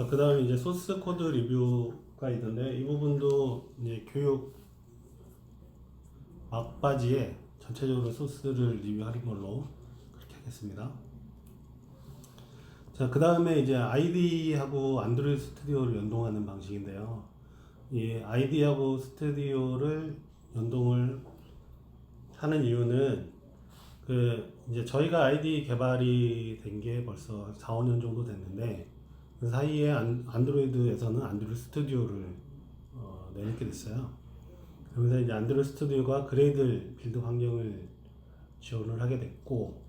자, 그 다음에 이제 소스 코드 리뷰가 있는데, 이 부분도 이제 교육 막바지에 전체적으로 소스를 리뷰하는 걸로 그렇게 하겠습니다. 자, 그 다음에 이제 아이디하고 안드로이드 스튜디오를 연동하는 방식인데요. 이 아이디하고 스튜디오를 연동을 하는 이유는 이제 저희가 아이디 개발이 된 게 벌써 4, 5년 정도 됐는데, 그 사이에 안드로이드에서는 안드로이드 스튜디오를 내놓게 됐어요. 그러면서 이제 안드로이드 스튜디오가 그레이들 빌드 환경을 지원을 하게 됐고,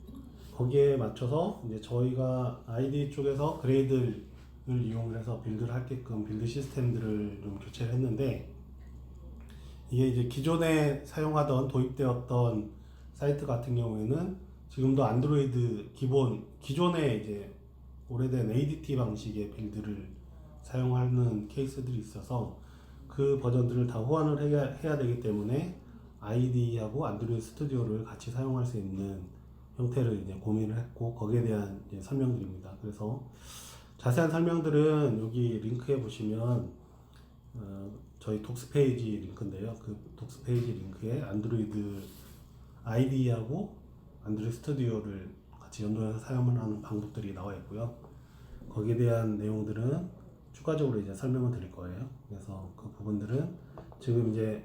거기에 맞춰서 이제 저희가 아이디 쪽에서 그레이들을 이용해서 빌드를 하게끔 빌드 시스템들을 좀 교체를 했는데, 이게 이제 기존에 사용하던 도입되었던 사이트 같은 경우에는 지금도 안드로이드 기존에 이제 오래된 ADT 방식의 빌드를 사용하는 케이스들이 있어서 그 버전들을 다 호환을 해야 되기 때문에 아이디하고 안드로이드 스튜디오를 같이 사용할 수 있는 형태를 이제 고민을 했고, 거기에 대한 이제 설명드립니다. 그래서 자세한 설명들은 여기 링크에 보시면 저희 독스 페이지 링크인데요. 그 독스 페이지 링크에 안드로이드 아이디하고 안드로이드 스튜디오를 같이 연동해서 사용하는 방법들이 나와 있고요. 거기에 대한 내용들은 추가적으로 이제 설명을 드릴 거예요. 그래서 그 부분들은 지금 이제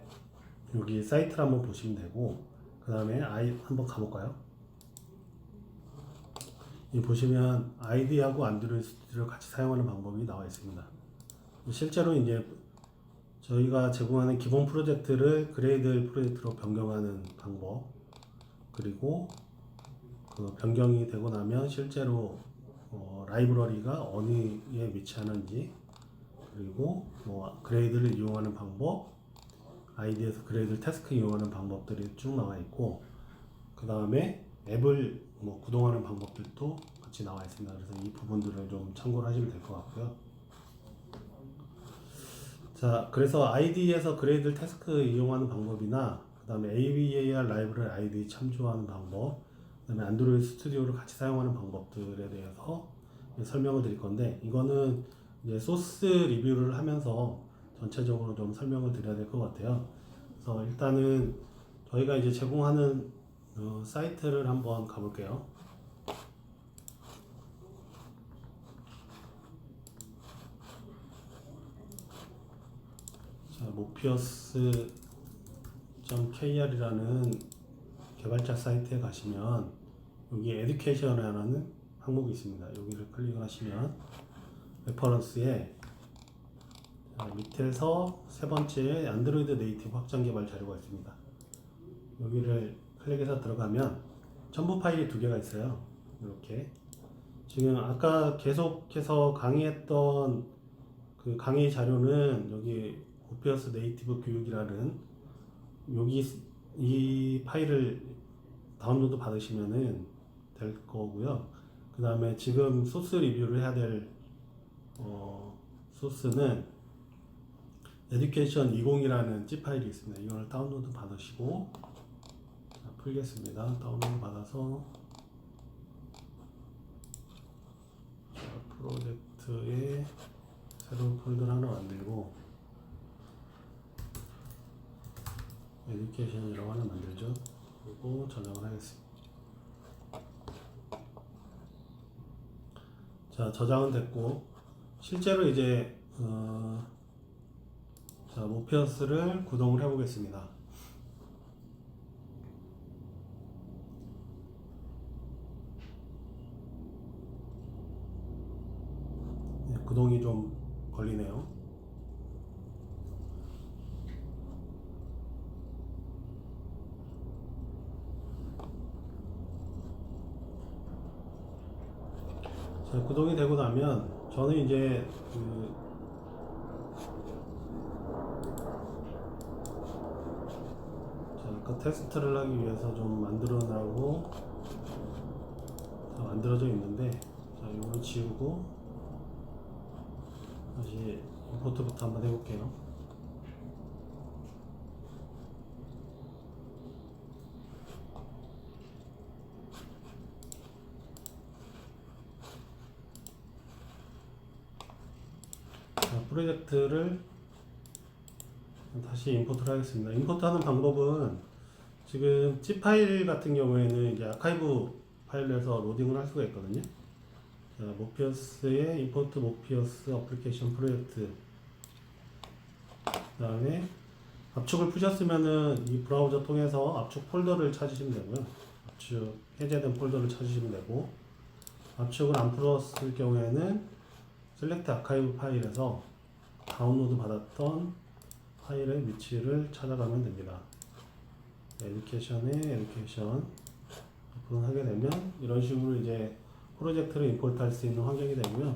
여기 사이트를 한번 보시면 되고, 그 다음에 한번 가볼까요? 이 보시면 아이디하고 안드로이드 스튜디오를 같이 사용하는 방법이 나와 있습니다. 실제로 이제 저희가 제공하는 기본 프로젝트를 그레이드 프로젝트로 변경하는 방법, 그리고 그 변경이 되고 나면 실제로 라이브러리가 어디에 위치하는지, 그리고 뭐 그레이드를 이용하는 방법, 아이디에서 그레이드 태스크 이용하는 방법들이 쭉 나와 있고, 그 다음에 앱을 뭐 구동하는 방법들도 같이 나와 있습니다. 그래서 이 부분들을 좀 참고를 하시면 될 것 같고요. 자, 그래서 아이디에서 그레이드 태스크 이용하는 방법이나, 그 다음에 AVAR 라이브러리 아이디 참조하는 방법, 그 다음에 안드로이드 스튜디오를 같이 사용하는 방법들에 대해서 설명을 드릴 건데, 이거는 이제 소스 리뷰를 하면서 전체적으로 좀 설명을 드려야 될 것 같아요. 그래서 일단은 저희가 이제 제공하는 사이트를 한번 가볼게요. 자, mopius.kr이라는 개발자 사이트에 가시면 여기 에듀케이션이라는 항목이 있습니다. 여기를 클릭을 하시면 레퍼런스에 밑에서 세 번째 안드로이드 네이티브 확장 개발 자료가 있습니다. 여기를 클릭해서 들어가면 첨부 파일이 두 개가 있어요. 이렇게 지금 아까 계속해서 강의했던 그 강의 자료는 여기 모피어스 네이티브 교육이라는 여기 이 파일을 다운로드 받으시면은 될 거고요. 그 다음에 지금 소스 리뷰를 해야 될 소스는 education 20이라는 zip 파일이 있습니다. 이걸 다운로드 받으시고, 자, 풀겠습니다. 다운로드 받아서 프로젝트에 새로운 폴더를 하나 만들고 education이라고 하나 만들죠. 그리고 저장을 하겠습니다. 자, 저장은 됐고, 실제로 이제 자, 모피어스를 구동을 해 보겠습니다. 네, 구동이 좀 걸리네요. 자, 구동이 되고 나면 저는 이제 아까 테스트를 하기 위해서 좀 만들어져 있는데, 자, 이걸 지우고 다시 임포트부터 한번 해볼게요. 자, 프로젝트를 다시 임포트를 하겠습니다. 임포트하는 방법은 지금 zip 파일 같은 경우에는 이제 아카이브 파일에서 로딩을 할 수가 있거든요. 자, 모피어스의 임포트 모피어스 어플리케이션 프로젝트. 그 다음에 압축을 푸셨으면은 이 브라우저 통해서 압축 폴더를 찾으시면 되고요. 압축 해제된 폴더를 찾으시면 되고, 압축을 안 풀었을 경우에는 셀렉트 아카이브 파일에서 다운로드 받았던 파일의 위치를 찾아가면 됩니다. 에듀케이션에 에듀케이션 오픈하게 되면 이런 식으로 이제 프로젝트를 임포트 할 수 있는 환경이 되고요.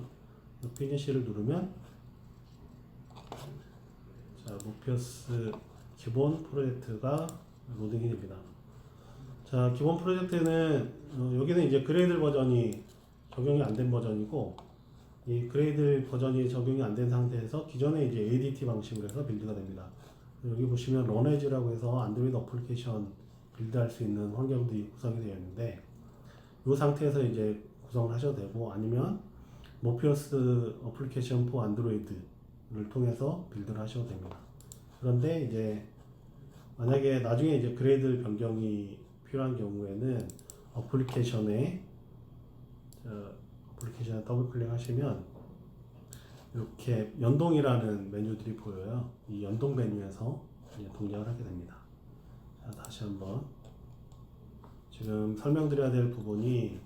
피니시를 누르면 자, 모피어스 기본 프로젝트가 로딩이 됩니다. 자, 기본 프로젝트는 여기는 이제 그레이들 버전이 적용이 안 된 버전이고, 이 그레이들 버전이 적용이 안 된 상태에서 기존에 이제 ADT 방식으로 해서 빌드가 됩니다. 여기 보시면 런에즈라고 해서 안드로이드 어플리케이션 빌드할 수 있는 환경들이 구성이 되어 있는데, 이 상태에서 이제 구성을 하셔도 되고, 아니면 모피어스 어플리케이션 포 안드로이드를 통해서 빌드를 하셔도 됩니다. 그런데 이제 만약에 나중에 이제 그레이드 변경이 필요한 경우에는 어플리케이션에 더블 클릭하시면 이렇게 연동이라는 메뉴들이 보여요. 이 연동 메뉴에서 이제 동작을 하게 됩니다. 자, 다시 한번 지금 설명드려야 될 부분이,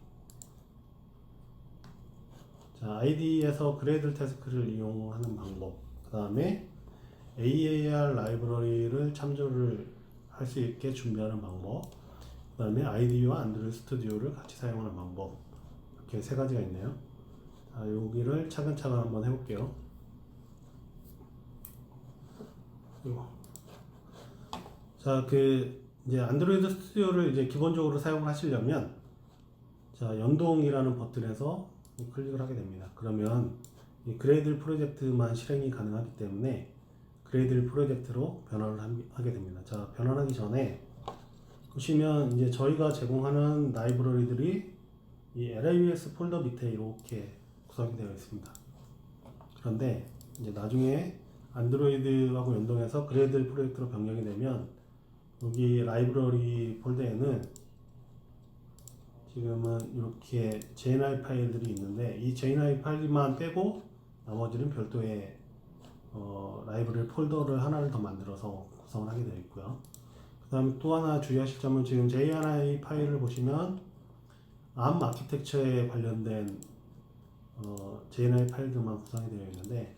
자, IDE에서 그레이드 태스크를 이용하는 방법, 그 다음에 AAR 라이브러리를 참조를 할 수 있게 준비하는 방법, 그 다음에 IDE와 안드로이드 스튜디오를 같이 사용하는 방법, 이렇게 세 가지가 있네요. 자, 여기를 차근차근 한번 해볼게요. 자, 이제 안드로이드 스튜디오를 이제 기본적으로 사용을 하시려면, 자, 연동이라는 버튼에서 클릭을 하게 됩니다. 그러면 이 그레이들 프로젝트만 실행이 가능하기 때문에 그레이들 프로젝트로 변환을 하게 됩니다. 자, 변환하기 전에 보시면 이제 저희가 제공하는 라이브러리들이 이 LIVS 폴더 밑에 이렇게 구성이 되어 있습니다. 그런데 이제 나중에 안드로이드하고 연동해서 그레이들 프로젝트로 변경이 되면 여기 라이브러리 폴더에는 지금은 이렇게 JNI 파일들이 있는데, 이 JNI 파일만 빼고 나머지는 별도의 라이브러리 폴더를 하나를 더 만들어서 구성을 하게 되어 있고요. 그 다음에 또 하나 주의하실 점은, 지금 JNI 파일을 보시면 ARM 아키텍처에 관련된 JNI 파일들만 구성이 되어 있는데,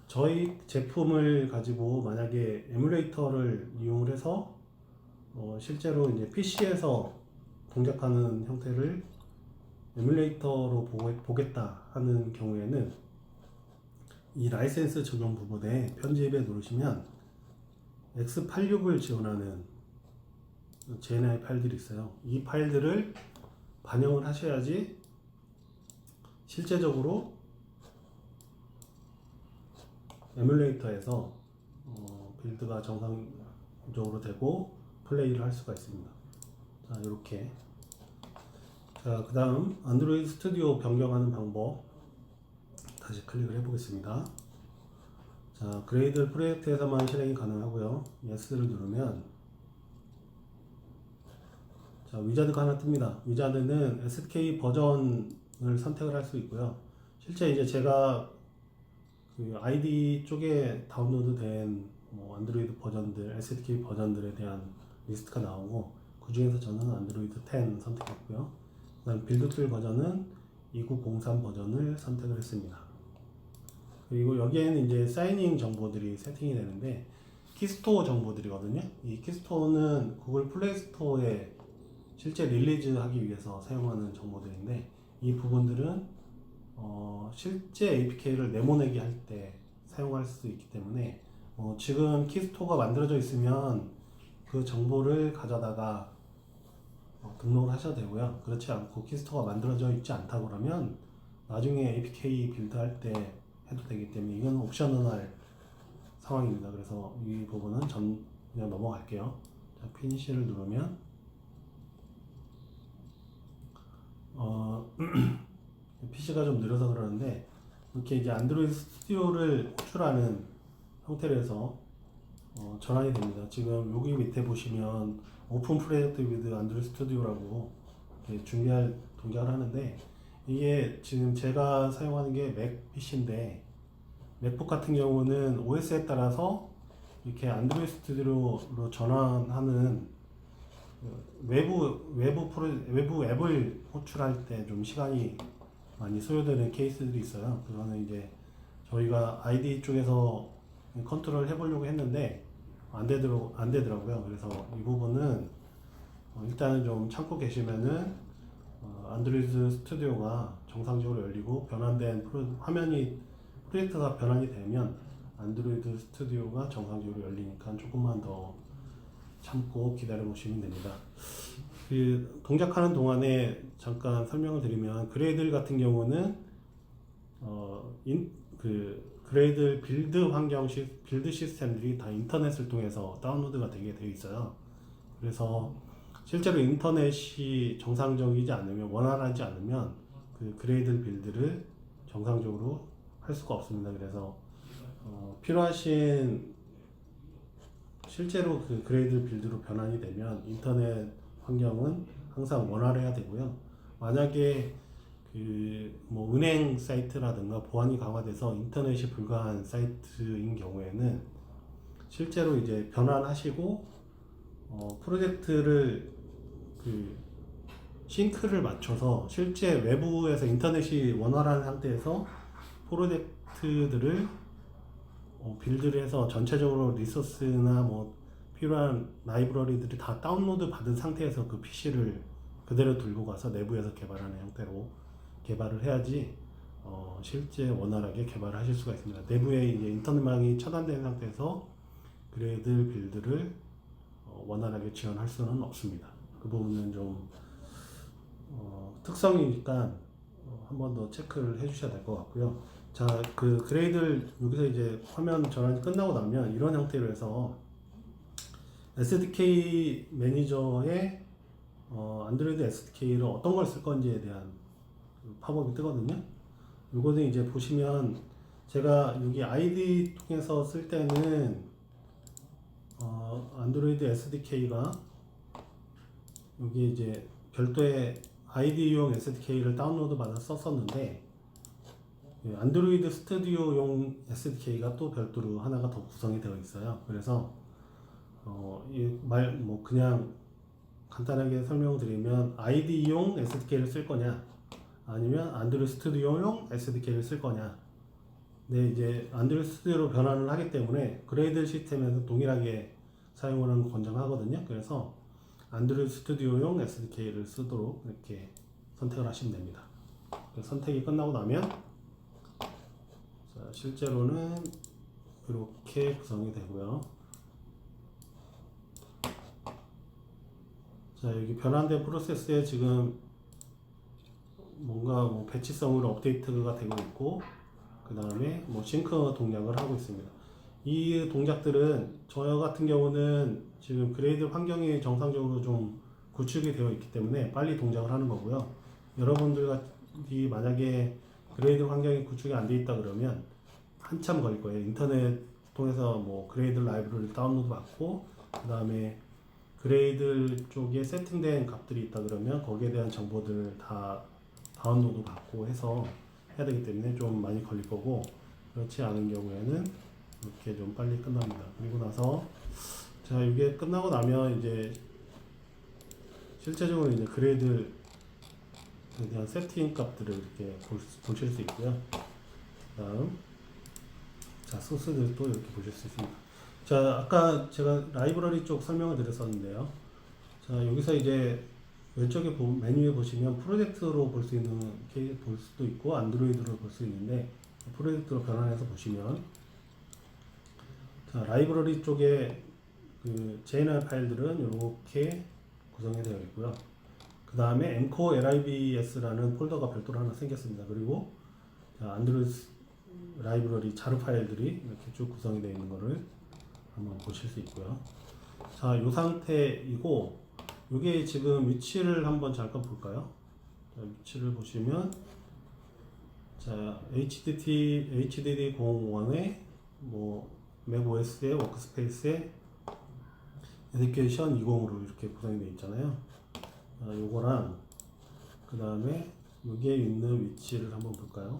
저희 제품을 가지고 만약에 에뮬레이터를 이용을 해서 실제로 이제 PC에서 동작하는 형태를 에뮬레이터로 보겠다 하는 경우에는 이 라이센스 적용 부분에 편집에 누르시면 X86을 지원하는 JNI 파일들이 있어요. 이 파일들을 반영을 하셔야지 실제적으로 에뮬레이터에서 빌드가 정상적으로 되고 플레이를 할 수가 있습니다. 자, 이렇게. 자, 그 다음 안드로이드 스튜디오 변경하는 방법 다시 클릭을 해보겠습니다. 자, 그레이드 프로젝트에서만 실행이 가능하고요. Yes를 누르면 자, 위자드가 하나 뜹니다. 위자드는 SK 버전을 선택을 할 수 있고요. 실제 이제 제가 그 ID 쪽에 다운로드된 안드로이드 버전들, SDK 버전들에 대한 리스트가 나오고, 그 중에서 저는 안드로이드 10 선택했고요. 그 다음 빌드 툴 버전은 2903 버전을 선택을 했습니다. 그리고 여기에는 이제 사이닝 정보들이 세팅이 되는데, 키스토어 정보들이거든요. 이 키스토어는 구글 플레이 스토어에 실제 릴리즈 하기 위해서 사용하는 정보들인데, 이 부분들은 실제 APK를 내보내기 할 때 사용할 수 있기 때문에 지금 키스토어가 만들어져 있으면 그 정보를 가져다가 등록을 하셔도 되고요. 그렇지 않고 키스토어가 만들어져 있지 않다 그러면 나중에 APK 빌드할 때 해도 되기 때문에 이건 옵셔널 상황입니다. 그래서 이 부분은 그냥 넘어갈게요. 자, 피니시를 누르면 PC가 좀 느려서 그러는데 이렇게 이제 안드로이드 스튜디오를 호출하는 형태로 해서 전환이 됩니다. 지금 여기 밑에 보시면 오픈 프로젝트 위드 안드로이드 스튜디오라고 준비할 동작을 하는데, 이게 지금 제가 사용하는 게 맥 PC인데 맥북 같은 경우는 OS에 따라서 이렇게 안드로이드 스튜디오로 전환하는 외부 앱을 호출할 때 좀 시간이 많이 소요되는 케이스들이 있어요. 그거는 이제 저희가 IDE 쪽에서 컨트롤 해보려고 했는데 안 되더라고요. 그래서 이 부분은 일단은 좀 참고 계시면은 안드로이드 스튜디오가 정상적으로 열리고 변환된 프로젝트가 변환이 되면 안드로이드 스튜디오가 정상적으로 열리니까 조금만 더 참고 기다려 보시면 됩니다. 그 동작하는 동안에 잠깐 설명을 드리면, 그레이들 같은 경우는 그레이들 빌드 시스템들이 다 인터넷을 통해서 다운로드가 되게 되어 있어요. 그래서 실제로 인터넷이 정상적이지 않으면, 원활하지 않으면 그 그레이들 빌드를 정상적으로 할 수가 없습니다. 그래서 필요하신 실제로 그 그레이드 빌드로 변환이 되면 인터넷 환경은 항상 원활해야 되고요. 만약에 뭐 은행 사이트라든가 보안이 강화돼서 인터넷이 불가한 사이트인 경우에는 실제로 이제 변환하시고 프로젝트를 싱크를 맞춰서 실제 외부에서 인터넷이 원활한 상태에서 프로젝트들을 빌드를 해서 전체적으로 리소스나 뭐 필요한 라이브러리들이 다 다운로드 받은 상태에서 그 PC를 그대로 들고 가서 내부에서 개발하는 형태로 개발을 해야지 실제 원활하게 개발을 하실 수가 있습니다. 내부에 이제 인터넷망이 차단된 상태에서 그레이드 빌드를 원활하게 지원할 수는 없습니다. 그 부분은 좀 특성이니까 한 번 더 체크를 해주셔야 될 것 같고요. 자, 그 그레이드를 여기서 이제 화면 전환이 끝나고 나면 이런 형태로 해서 SDK 매니저에 안드로이드 SDK를 어떤 걸 쓸 건지에 대한 팝업이 뜨거든요. 요거는 이제 보시면 제가 여기 ID 통해서 쓸 때는 안드로이드 SDK가 여기 이제 별도의 IDE용 SDK를 다운로드 받아 썼었는데, 안드로이드 스튜디오용 SDK가 또 별도로 하나가 더 구성이 되어 있어요. 그래서 그냥 간단하게 설명을 드리면, IDE용 SDK를 쓸 거냐 아니면 안드로이드 스튜디오용 SDK를 쓸 거냐. 네, 이제 안드로이드 스튜디오로 변환을 하기 때문에 그레이드 시스템에서 동일하게 사용을 권장하거든요. 그래서 안드로이드 스튜디오용 SDK를 쓰도록 이렇게 선택을 하시면 됩니다. 선택이 끝나고 나면 실제로는 이렇게 구성이 되고요. 자, 여기 변환된 프로세스에 지금 뭔가 뭐 배치성으로 업데이트가 되고 있고, 그 다음에 뭐 싱크 동작을 하고 있습니다. 이 동작들은 저 같은 경우는 지금 그레이드 환경이 정상적으로 좀 구축이 되어 있기 때문에 빨리 동작을 하는 거고요. 여러분들이 만약에 그레이드 환경이 구축이 안 돼 있다 그러면 한참 걸릴 거예요. 인터넷 통해서 뭐 그레이드 라이브러리 다운로드 받고, 그 다음에 그레이드 쪽에 세팅된 값들이 있다 그러면 거기에 대한 정보들을 다 다운로드 받고 해서 해야 되기 때문에 좀 많이 걸릴 거고, 그렇지 않은 경우에는 이렇게 좀 빨리 끝납니다. 그리고 나서 자, 이게 끝나고 나면 이제 실제적으로 이제 그레이드에 대한 세팅 값들을 이렇게 보실 수 있고요. 다음 자, 소스들도 이렇게 보실 수 있습니다. 자, 아까 제가 라이브러리 쪽 설명을 드렸었는데요. 자, 여기서 이제 왼쪽에 메뉴에 보시면 프로젝트로 볼 수도 있고 안드로이드로 볼 수 있는데, 프로젝트로 변환해서 보시면 자, 라이브러리 쪽에 그 JNR 파일들은 이렇게 구성이 되어 있고요. 그 다음에 mcore libs라는 폴더가 별도로 하나 생겼습니다. 그리고 안드로이드 라이브러리 자르 파일들이 이렇게 쭉 구성이 되어 있는 거를 한번 보실 수 있고요. 자, 이 상태이고, 이게 지금 위치를 한번 잠깐 볼까요? 자, 위치를 보시면 자, HDD01에 뭐 맥OS에 워크스페이스에 에듀케이션 20으로 이렇게 구성이 되어 있잖아요. 요거랑 그 다음에 여기에 있는 위치를 한번 볼까요?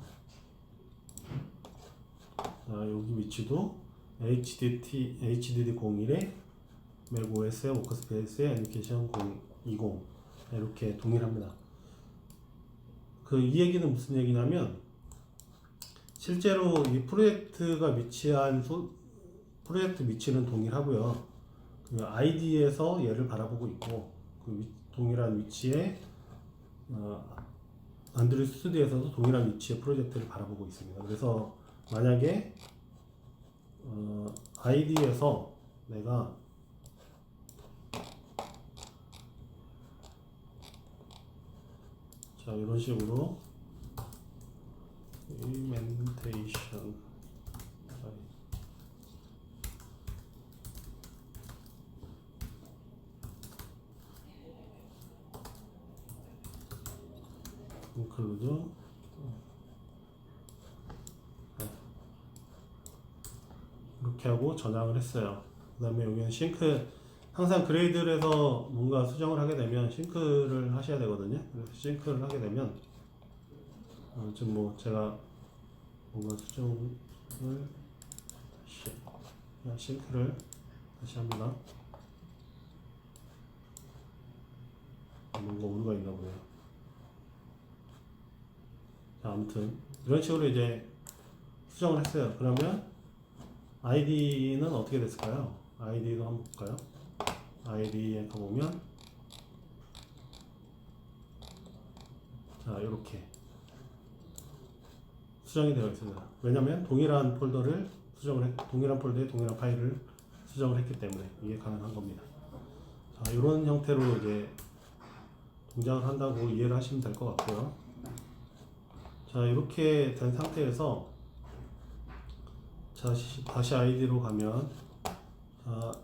여기 위치도 HDD01에 맥OS에 워크스페이스에 에듀케이션 20 이렇게 동일합니다. 이 얘기는 무슨 얘기냐면 실제로 이 프로젝트가 프로젝트 위치는 동일하고요. 그 ID에서 얘를 바라보고 있고 동일한 위치에 안드로이드 스튜디오에서도 동일한 위치의 프로젝트를 바라보고 있습니다. 그래서 만약에 ID에서 내가 자 이런 식으로 implementation include 이렇게 하고 저장을 했어요. 그 다음에 여기는 싱크, 항상 그레이드에서 뭔가 수정을 하게 되면 싱크를 하셔야 되거든요. 그래서 싱크를 하게 되면 지금 뭐 제가 뭔가 수정을 싱크를 다시 합니다. 뭔가 오류가 있나 보네요. 자, 아무튼 이런 식으로 이제 수정을 했어요. 그러면 ID는 어떻게 됐을까요? ID도 한번 볼까요? ID에 가보면 자 이렇게 수정이 되어 있습니다. 왜냐하면 동일한 폴더를 동일한 폴더에 동일한 파일을 수정을 했기 때문에 이게 가능한 겁니다. 자, 이런 형태로 이제 동작을 한다고 이해를 하시면 될 것 같고요. 자, 이렇게 된 상태에서 다시 ID로 가면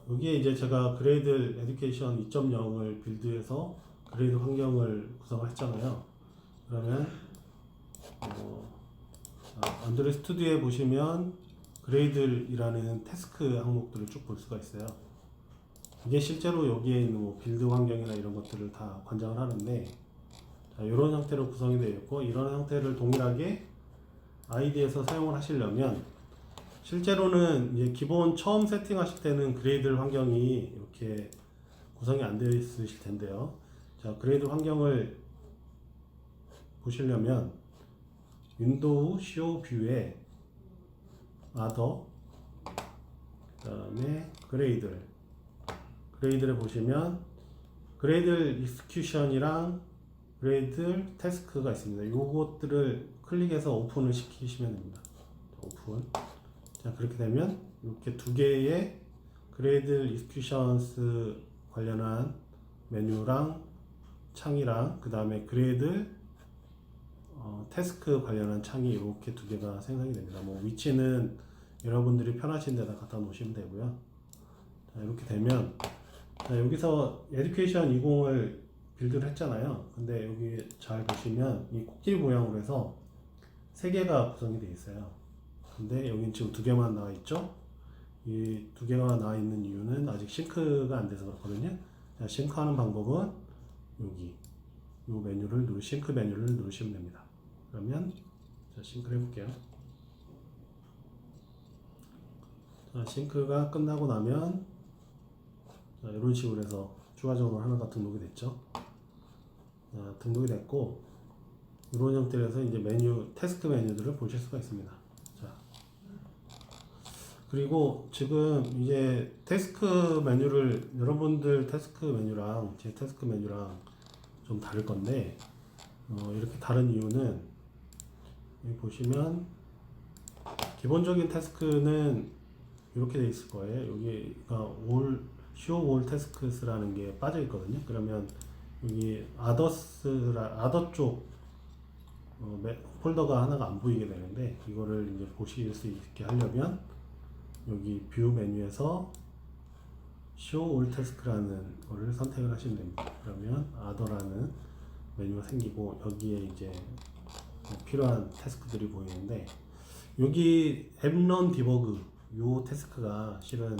여기에 이제 제가 그레이드 에듀케이션 2.0을 빌드해서 그레이드 환경을 구성을 했잖아요. 그러면 안드로이드 스튜디오에 보시면 그레이드이라는 태스크 항목들을 쭉 볼 수가 있어요. 이게 실제로 여기에 있는 뭐 빌드 환경이나 이런 것들을 다 관장을 하는데 이런 형태로 구성이 되어 있고 이런 형태를 동일하게 ID에서 사용을 하시려면 실제로는 이제 기본 처음 세팅하실 때는 그레이드 환경이 이렇게 구성이 안 되어 있으실 텐데요. 자, 그레이드 환경을 보시려면 윈도우 CO 뷰에 other 그 다음에 그레이드를 보시면 그레이드 익스큐션이랑 그레이드 태스크가 있습니다. 요것들을 클릭해서 오픈을 시키시면 됩니다. 오픈. 자, 그렇게 되면 이렇게 두 개의 그레이드 익스큐션스 관련한 메뉴랑 창이랑 그 다음에 그레이드 태스크 관련한 창이 이렇게 두 개가 생성이 됩니다. 뭐 위치는 여러분들이 편하신 데다 갖다 놓으시면 되고요. 자, 이렇게 되면 자, 여기서 에듀케이션 20을 빌드를 했잖아요. 근데 여기 잘 보시면 이 코끼리 모양으로 해서 세 개가 구성이 되어 있어요. 근데 여기는 지금 두 개만 나와 있죠. 이 두 개가 나와 있는 이유는 아직 싱크가 안 돼서 그렇거든요. 자, 싱크하는 방법은 여기 이 메뉴를 싱크 메뉴를 누르시면 됩니다. 그러면 자, 싱크를 해볼게요. 자, 싱크가 끝나고 나면 자, 이런 식으로 해서 추가적으로 하나가 등록이 됐죠. 자, 등록이 됐고 이런 형태로 해서 이제 태스크 메뉴들을 보실 수가 있습니다. 자, 그리고 지금 이제 태스크 메뉴를 여러분들 태스크 메뉴랑 제 태스크 메뉴랑 좀 다를 건데 이렇게 다른 이유는 여기 보시면 기본적인 태스크는 이렇게 돼 있을 거예요. 여기가 show all tasks라는 게 빠져 있거든요. 그러면 여기 other 쪽 폴더가 하나가 안 보이게 되는데 이거를 이제 보실 수 있게 하려면 여기 뷰 메뉴에서 show all task라는 거를 선택을 하시면 됩니다. 그러면 other라는 메뉴가 생기고 여기에 이제 필요한 태스크들이 보이는데, 여기 앱런 디버그 요 태스크가 실은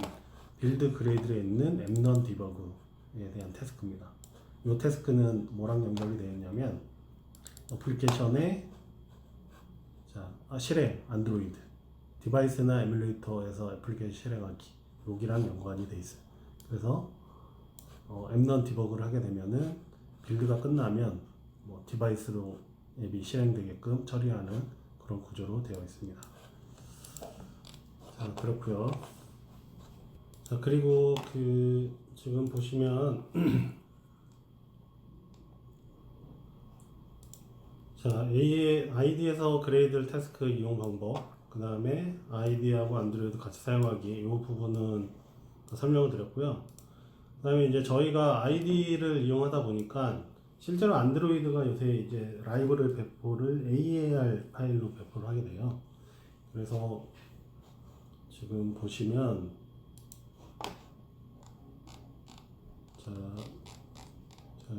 빌드 그레이드에 있는 앱런 디버그에 대한 태스크입니다. 요 태스크는 뭐랑 연결이 되어 있냐면 어플리케이션의 실행 안드로이드 디바이스나 에뮬레이터에서 애플리케이션 실행하기 여기랑 연관이 돼 있어요. 그래서 앱런 디버그를 하게 되면은 빌드가 끝나면 디바이스로 앱이 실행되게끔 처리하는 그런 구조로 되어 있습니다. 자, 그렇고요. 자, 그리고 지금 보시면 자, 아이디에서 그레이드 태스크 이용 방법, 그 다음에 아이디하고 안드로이드 같이 사용하기, 이 부분은 설명을 드렸고요. 그 다음에 이제 저희가 아이디를 이용하다 보니까 실제로 안드로이드가 요새 이제 라이브러리 배포를 AAR 파일로 배포를 하게 돼요. 그래서 지금 보시면 자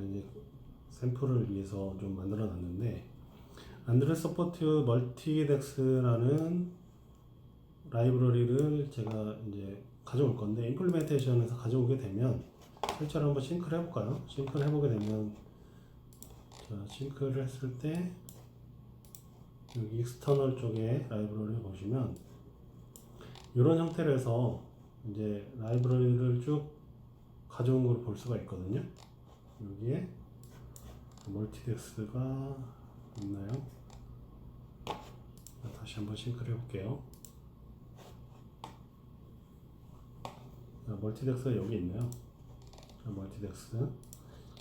이제 샘플을 위해서 좀 만들어 놨는데, 안드로이드 서포트 멀티덱스라는 라이브러리를 제가 이제 가져올 건데, 임플리멘테이션에서 가져오게 되면 실제로 한번 싱크를 해볼까요? 싱크를 해보게 되면, 자, 싱크를 했을 때 여기 익스터널 쪽에 라이브러리 보시면 이런 형태로 해서 이제 라이브러리를 쭉 가져온 걸 볼 수가 있거든요. 여기에 멀티덱스가 있나요? 다시 한번 싱크를 해볼게요. 멀티덱스가 여기 있네요. 멀티덱스.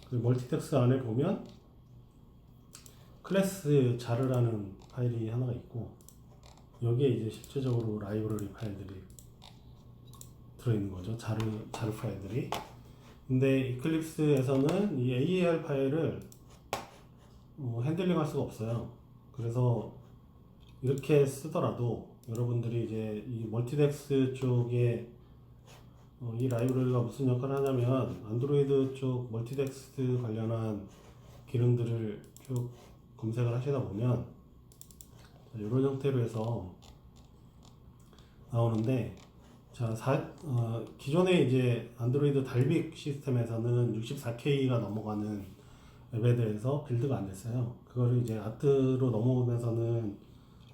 그리고 멀티덱스 안에 보면 클래스 자르라는 파일이 하나가 있고, 여기에 이제 실제적으로 라이브러리 파일들이 들어있는 거죠. 자르 파일들이. 근데 이클립스에서는 이 AAR 파일을 핸들링 할 수가 없어요. 그래서 이렇게 쓰더라도 여러분들이 이제 이 멀티덱스 쪽에 이 라이브러리가 무슨 역할을 하냐면, 안드로이드 쪽 멀티덱스 관련한 기능들을 쭉 검색을 하시다 보면 이런 형태로 해서 나오는데, 기존에 이제 안드로이드 달빅 시스템에서는 64K가 넘어가는 앱에 대해서 빌드가 안 됐어요. 그거를 이제 아트로 넘어오면서는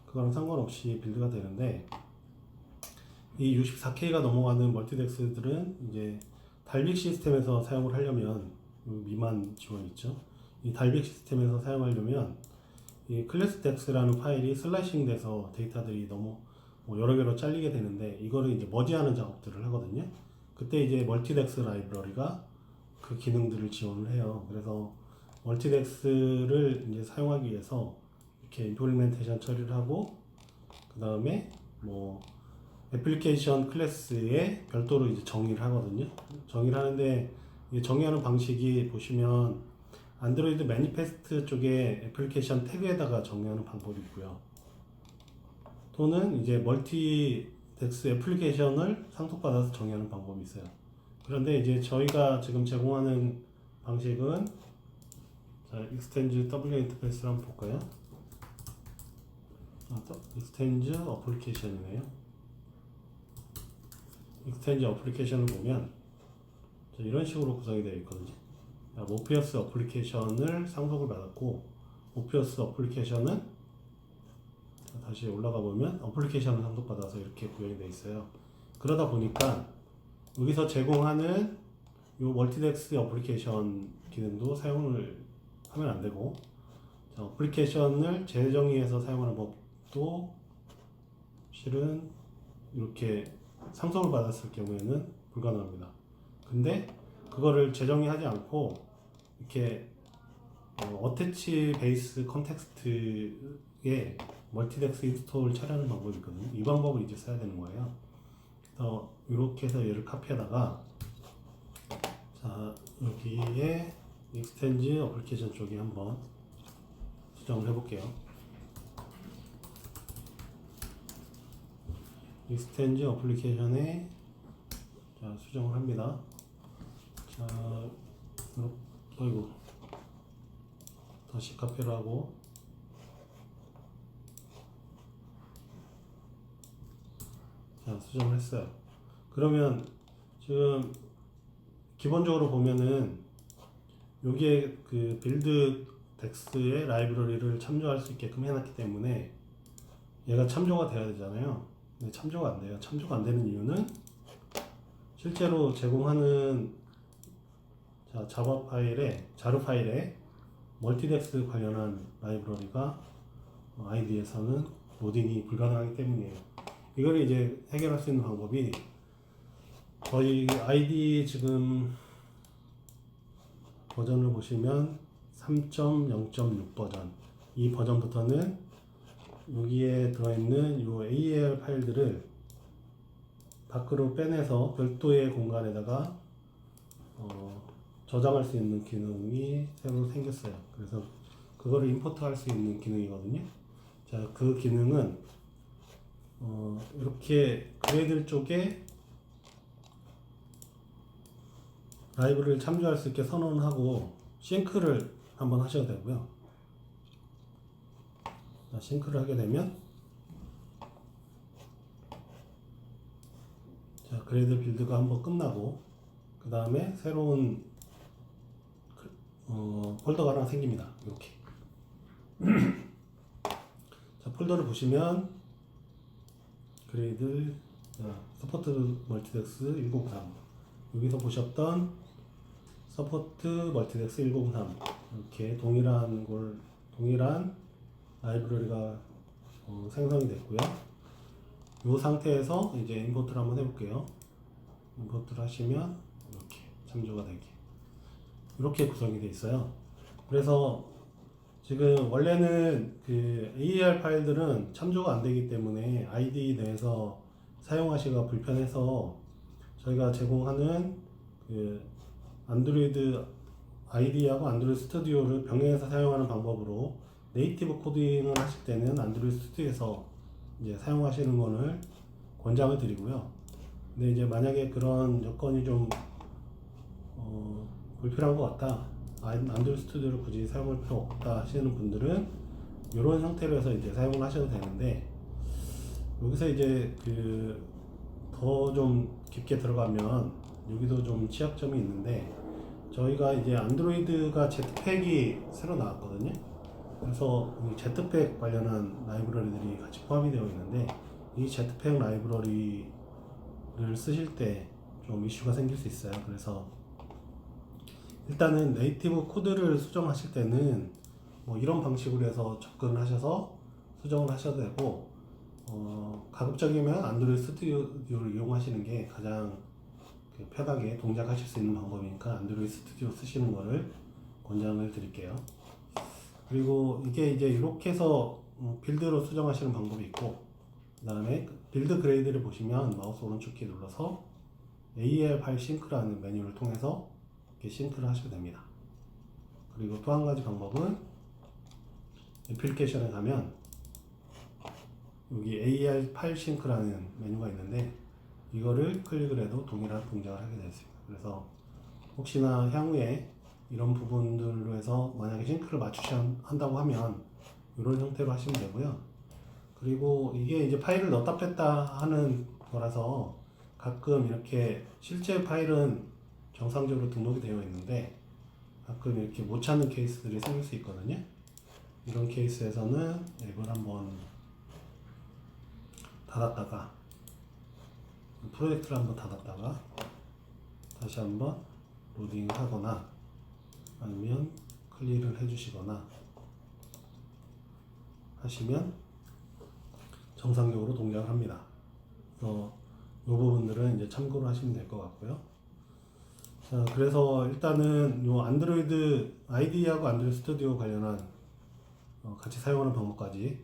그거랑 상관없이 빌드가 되는데, 이 64K가 넘어가는 멀티덱스들은 이제 달빅 시스템에서 사용을 하려면, 미만 지원 있죠. 이 달빅 시스템에서 사용하려면 이 클래스 덱스라는 파일이 슬라이싱 돼서 데이터들이 너무 여러 개로 잘리게 되는데, 이거를 이제 머지하는 작업들을 하거든요. 그때 이제 멀티덱스 라이브러리가 그 기능들을 지원을 해요. 그래서 멀티덱스를 이제 사용하기 위해서 이렇게 임플리멘테이션 처리를 하고, 그 다음에 애플리케이션 클래스에 별도로 이제 정의를 하거든요. 정의를 하는데, 정의하는 방식이 보시면 안드로이드 매니페스트 쪽에 애플리케이션 태그에다가 정의하는 방법이 있고요. 또는 이제 멀티덱스 애플리케이션을 상속받아서 정의하는 방법이 있어요. 그런데 이제 저희가 지금 제공하는 방식은, 익스텐즈 W 인터페이스를 한번 볼까요? 익스텐즈 어플리케이션이네요. 익스텐즈 어플리케이션을 보면 이런 식으로 구성이 되어 있거든요. 모피어스 어플리케이션을 상속을 받았고, 모피어스 어플리케이션은 다시 올라가 보면 어플리케이션을 상속받아서 이렇게 구성이 되어 있어요. 그러다 보니까 여기서 제공하는 요 멀티덱스 어플리케이션 기능도 사용을 하면 안 되고, 어플리케이션을 재정의해서 사용하는 법도 실은 이렇게 상속을 받았을 경우에는 불가능합니다. 근데 그거를 재정의하지 않고 이렇게 어태치 베이스 컨텍스트에 멀티덱스 인스톨 처리하는 방법이 있거든요. 이 방법을 이제 써야 되는 거예요. 그래서 이렇게 해서 얘를 카피하다가, 여기에 익스텐즈 어플리케이션 쪽에 한번 수정을 해볼게요. 익스텐즈 어플리케이션에 수정을 합니다. 아이고, 다시 카피를 하고, 자, 수정을 했어요. 그러면 지금 기본적으로 보면은 여기에 그 빌드 덱스의 라이브러리를 참조할 수 있게끔 해놨기 때문에 얘가 참조가 돼야 되잖아요. 근데 참조가 안 돼요. 참조가 안 되는 이유는 실제로 제공하는 자바 파일에 자루 파일에 멀티덱스 관련한 라이브러리가 아이디에서는 로딩이 불가능하기 때문이에요. 이걸 이제 해결할 수 있는 방법이 저희 아이디 지금 버전을 보시면 3.0.6 버전, 이 버전부터는 여기에 들어있는 이 AAR 파일들을 밖으로 빼내서 별도의 공간에다가 저장할 수 있는 기능이 새로 생겼어요. 그래서 그거를 임포트 할 수 있는 기능이거든요. 자, 그 기능은 이렇게 그레이들 쪽에 라이브를 참조할 수 있게 선언하고 싱크를 한번 하셔도 되고요. 자, 싱크를 하게 되면 자, 그레이드 빌드가 한번 끝나고 그 다음에 새로운 폴더가 하나 생깁니다. 이렇게 자, 폴더를 보시면 그레이드 서포트 멀티덱스 103 여기서 보셨던 서포트 멀티덱스 103 이렇게 동일한 라이브러리가 생성이 됐고요. 이 상태에서 이제 임포트를 한번 해볼게요. 임포트를 하시면 이렇게 참조가 되게 이렇게 구성이 되어 있어요. 그래서 지금 원래는 그 AER 파일들은 참조가 안 되기 때문에 아이디 내에서 사용하시기가 불편해서 저희가 제공하는 그 안드로이드 아이디하고 안드로이드 스튜디오를 병행해서 사용하는 방법으로 네이티브 코딩을 하실 때는 안드로이드 스튜디오에서 이제 사용하시는 거를 권장을 드리고요. 근데 이제 만약에 그런 여건이 좀 불필요한 것 같다, 안드로이드 스튜디오를 굳이 사용할 필요 없다 하시는 분들은 이런 형태로 해서 이제 사용을 하셔도 되는데, 여기서 이제 그 더 좀 깊게 들어가면 여기도 좀 취약점이 있는데, 저희가 이제 안드로이드가 제트팩이 새로 나왔거든요. 그래서 이 제트팩 관련한 라이브러리들이 같이 포함이 되어 있는데, 이 제트팩 라이브러리를 쓰실 때 좀 이슈가 생길 수 있어요. 그래서 일단은 네이티브 코드를 수정하실 때는 뭐 이런 방식으로 해서 접근을 하셔서 수정을 하셔도 되고, 가급적이면 안드로이드 스튜디오를 이용하시는 게 가장 편하게 동작하실 수 있는 방법이니까 안드로이드 스튜디오 쓰시는 거를 권장을 드릴게요. 그리고 이게 이제 이렇게 해서 빌드로 수정하시는 방법이 있고, 그 다음에 빌드 그레이드를 보시면 마우스 오른쪽 키 눌러서 AER 파일 싱크라는 메뉴를 통해서 이렇게 싱크를 하셔도 됩니다. 그리고 또 한 가지 방법은 애플리케이션에 가면 여기 AER 파일 싱크라는 메뉴가 있는데, 이거를 클릭을 해도 동일한 동작을 하게 되어 있습니다. 그래서 혹시나 향후에 이런 부분들로 해서 만약에 싱크를 맞추셔야 한다고 하면 이런 형태로 하시면 되고요. 그리고 이게 이제 파일을 넣었다 뺐다 하는 거라서 가끔 이렇게 실제 파일은 정상적으로 등록이 되어 있는데 가끔 이렇게 못 찾는 케이스들이 생길 수 있거든요. 이런 케이스에서는 앱을 한번 닫았다가, 프로젝트를 한번 닫았다가 다시 한번 로딩 하거나 아니면 클리어를 해주시거나 하시면 정상적으로 동작을 합니다. 그래서 이 부분들은 이제 참고를 하시면 될 것 같고요. 자, 그래서 일단은 요 안드로이드 아이디하고 안드로이드 스튜디오 관련한 같이 사용하는 방법까지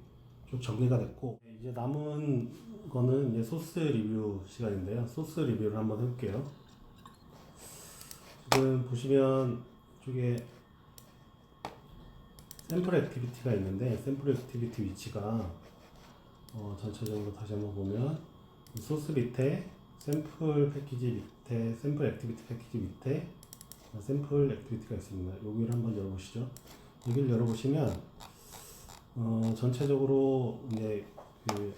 쭉 정리가 됐고, 이제 남은 거는 이제 소스 리뷰 시간인데요. 소스 리뷰를 한번 해볼게요. 지금 보시면 이쪽에 샘플 액티비티가 있는데, 샘플 액티비티 위치가 전체적으로 다시 한번 보면 소스 밑에 샘플 패키지 밑에 샘플 액티비티 패키지 밑에 샘플 액티비티가 있습니다. 여기를 한번 열어보시죠. 여기를 열어보시면 전체적으로 이제 그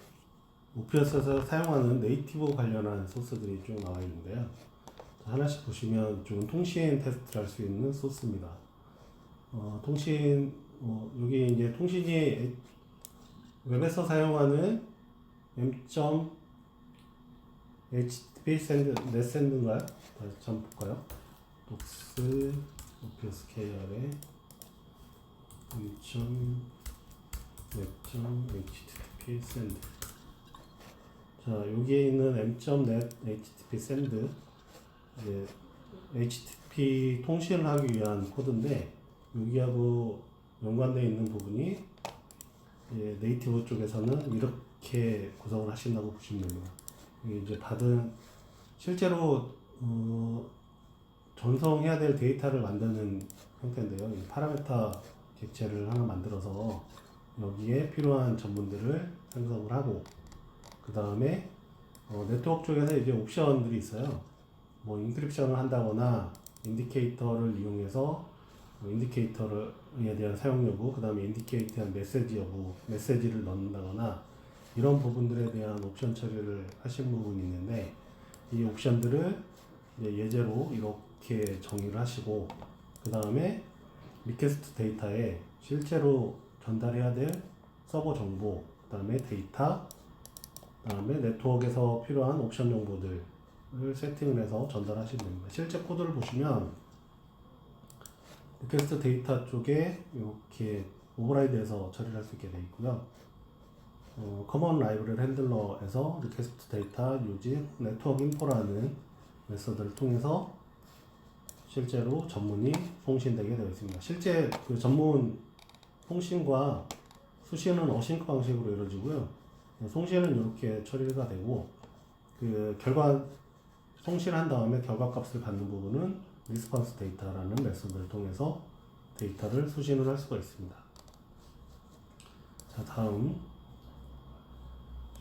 오피어스에서 사용하는 네이티브 관련한 소스들이 쭉 나와 있는데요. 하나씩 보시면 이쪽은 통신 테스트를 할 수 있는 소스입니다. 통신, 여기 이제 통신이 웹에서 사용하는 m.http 넷샌드인가요? 다시 한번 볼까요? 독스 오피어스 kr의 m.net.http send. 자, 여기에 있는 m.net http send, 이제 HTTP 통신을 하기 위한 코드인데, 여기하고 연관되어 있는 부분이 네이티브 쪽에서는 이렇게 구성을 하신다고 보시면 됩니다. 이제 실제로 전송해야 될 데이터를 만드는 형태인데요. 이 파라메타 객체를 하나 만들어서 여기에 필요한 전문들을 생성을 하고, 그 다음에 네트워크 쪽에서 이제 옵션들이 있어요. 뭐 인크립션을 한다거나 인디케이터를 이용해서 인디케이터에 대한 사용 여부, 그 다음에 인디케이터한 메시지 여부, 메시지를 넣는다거나 이런 부분들에 대한 옵션 처리를 하신 부분이 있는데, 이 옵션들을 이제 예제로 이렇게 정의를 하시고, 그 다음에 리퀘스트 데이터에 실제로 전달해야 될 서버 정보, 그 다음에 데이터, 그 다음에 네트워크에서 필요한 옵션 정보들을 세팅을 해서 전달하시면 됩니다. 실제 코드를 보시면 리퀘스트 데이터 쪽에 이렇게 오버라이드해서 처리를 할 수 있게 되어 있고요. 커먼 라이브러리 핸들러에서 리퀘스트 데이터 유지 네트워크 인포라는 메서드를 통해서 실제로 전문이 송신되게 되어 있습니다. 실제 그 전문 송신과 수신은 어싱크 방식으로 이루어지고요. 송신은 이렇게 처리가 되고, 그 송신한 다음에 결과값을 받는 부분은 리스폰스 데이터라는 메서드를 통해서 데이터를 수신을 할 수가 있습니다. 자, 다음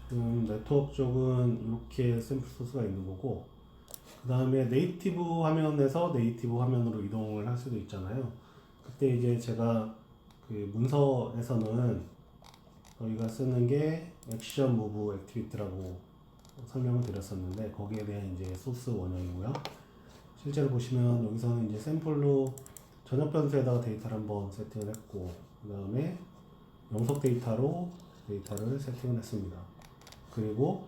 지금 네트워크 쪽은 이렇게 샘플 소스가 있는 거고, 그 다음에 네이티브 화면에서 네이티브 화면으로 이동을 할 수도 있잖아요. 그때 이제 제가 그 문서에서는 저희가 쓰는 게 액션 무브 액티비티라고 설명을 드렸었는데, 거기에 대한 이제 소스 원형이고요. 실제로 보시면 여기서는 이제 샘플로 전역 변수에다가 데이터를 한번 세팅을 했고, 그 다음에 영석 데이터로 데이터를 세팅을 했습니다. 그리고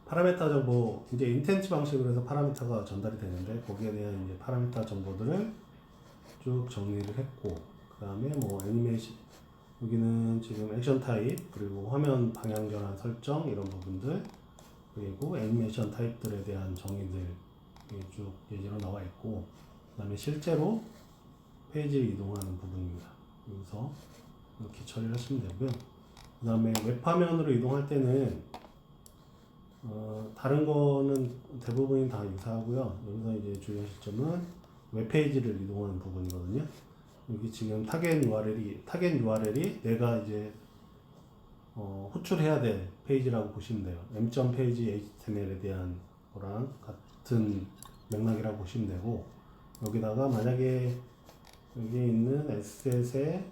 파라메타 정보, 이제 인텐치 방식으로 해서 파라미터가 전달이 되는데, 거기에 대한 이제 파라미터 정보들을 쭉 정리를 했고, 그 다음에 뭐 애니메이션, 여기는 지금 액션 타입, 그리고 화면 방향 전환 설정 이런 부분들, 그리고 애니메이션 타입들에 대한 정의들 쭉 예제로 나와 있고, 그 다음에 실제로 페이지를 이동하는 부분입니다. 여기서 이렇게 처리를 하시면 되고요. 그 다음에 웹 화면으로 이동할 때는 다른 거는 대부분이 다 유사하고요. 여기서 이제 주의하실 점은 웹페이지를 이동하는 부분이거든요. 여기 지금 타겟 URL이 내가 이제 호출해야 될 페이지라고 보시면 돼요. m.page HTML에 대한 거랑 같은 맥락이라고 보시면 되고, 여기다가 만약에 여기에 있는 에셋의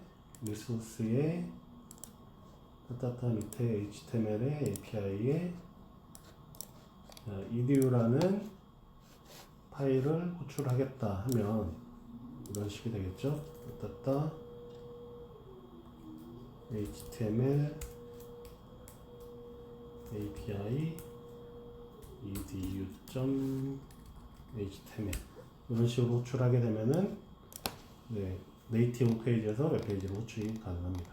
리소스의 따따따 밑에 HTML의 API에 edu라는 파일을 호출하겠다 하면 이런 식이 되겠죠. 따따따 HTML API edu.html 이런 식으로 호출하게 되면은 네이티브 페이지에서 웹페이지로 호출이 가능합니다.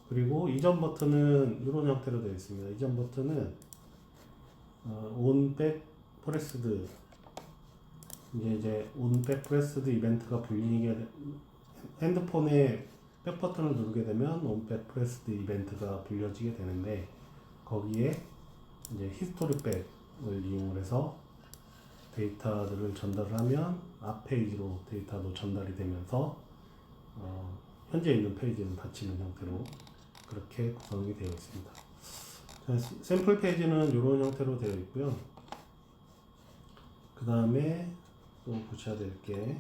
그리고 이전 버튼은 이런 형태로 되어 있습니다. 이전 버튼은 온백 프레스드, 이제 온백 프레스드 이벤트가 불리게, 핸드폰에 백 버튼을 누르게 되면 온백 프레스드 이벤트가 불려지게 되는데, 거기에 이제 히스토리 백을 이용을 해서 데이터들을 전달을 하면 앞 페이지로 데이터도 전달이 되면서 현재 있는 페이지는 닫히는 형태로 그렇게 구성이 되어 있습니다. 자, 샘플 페이지는 이런 형태로 되어 있고요. 그 다음에 또 보셔야 될 게,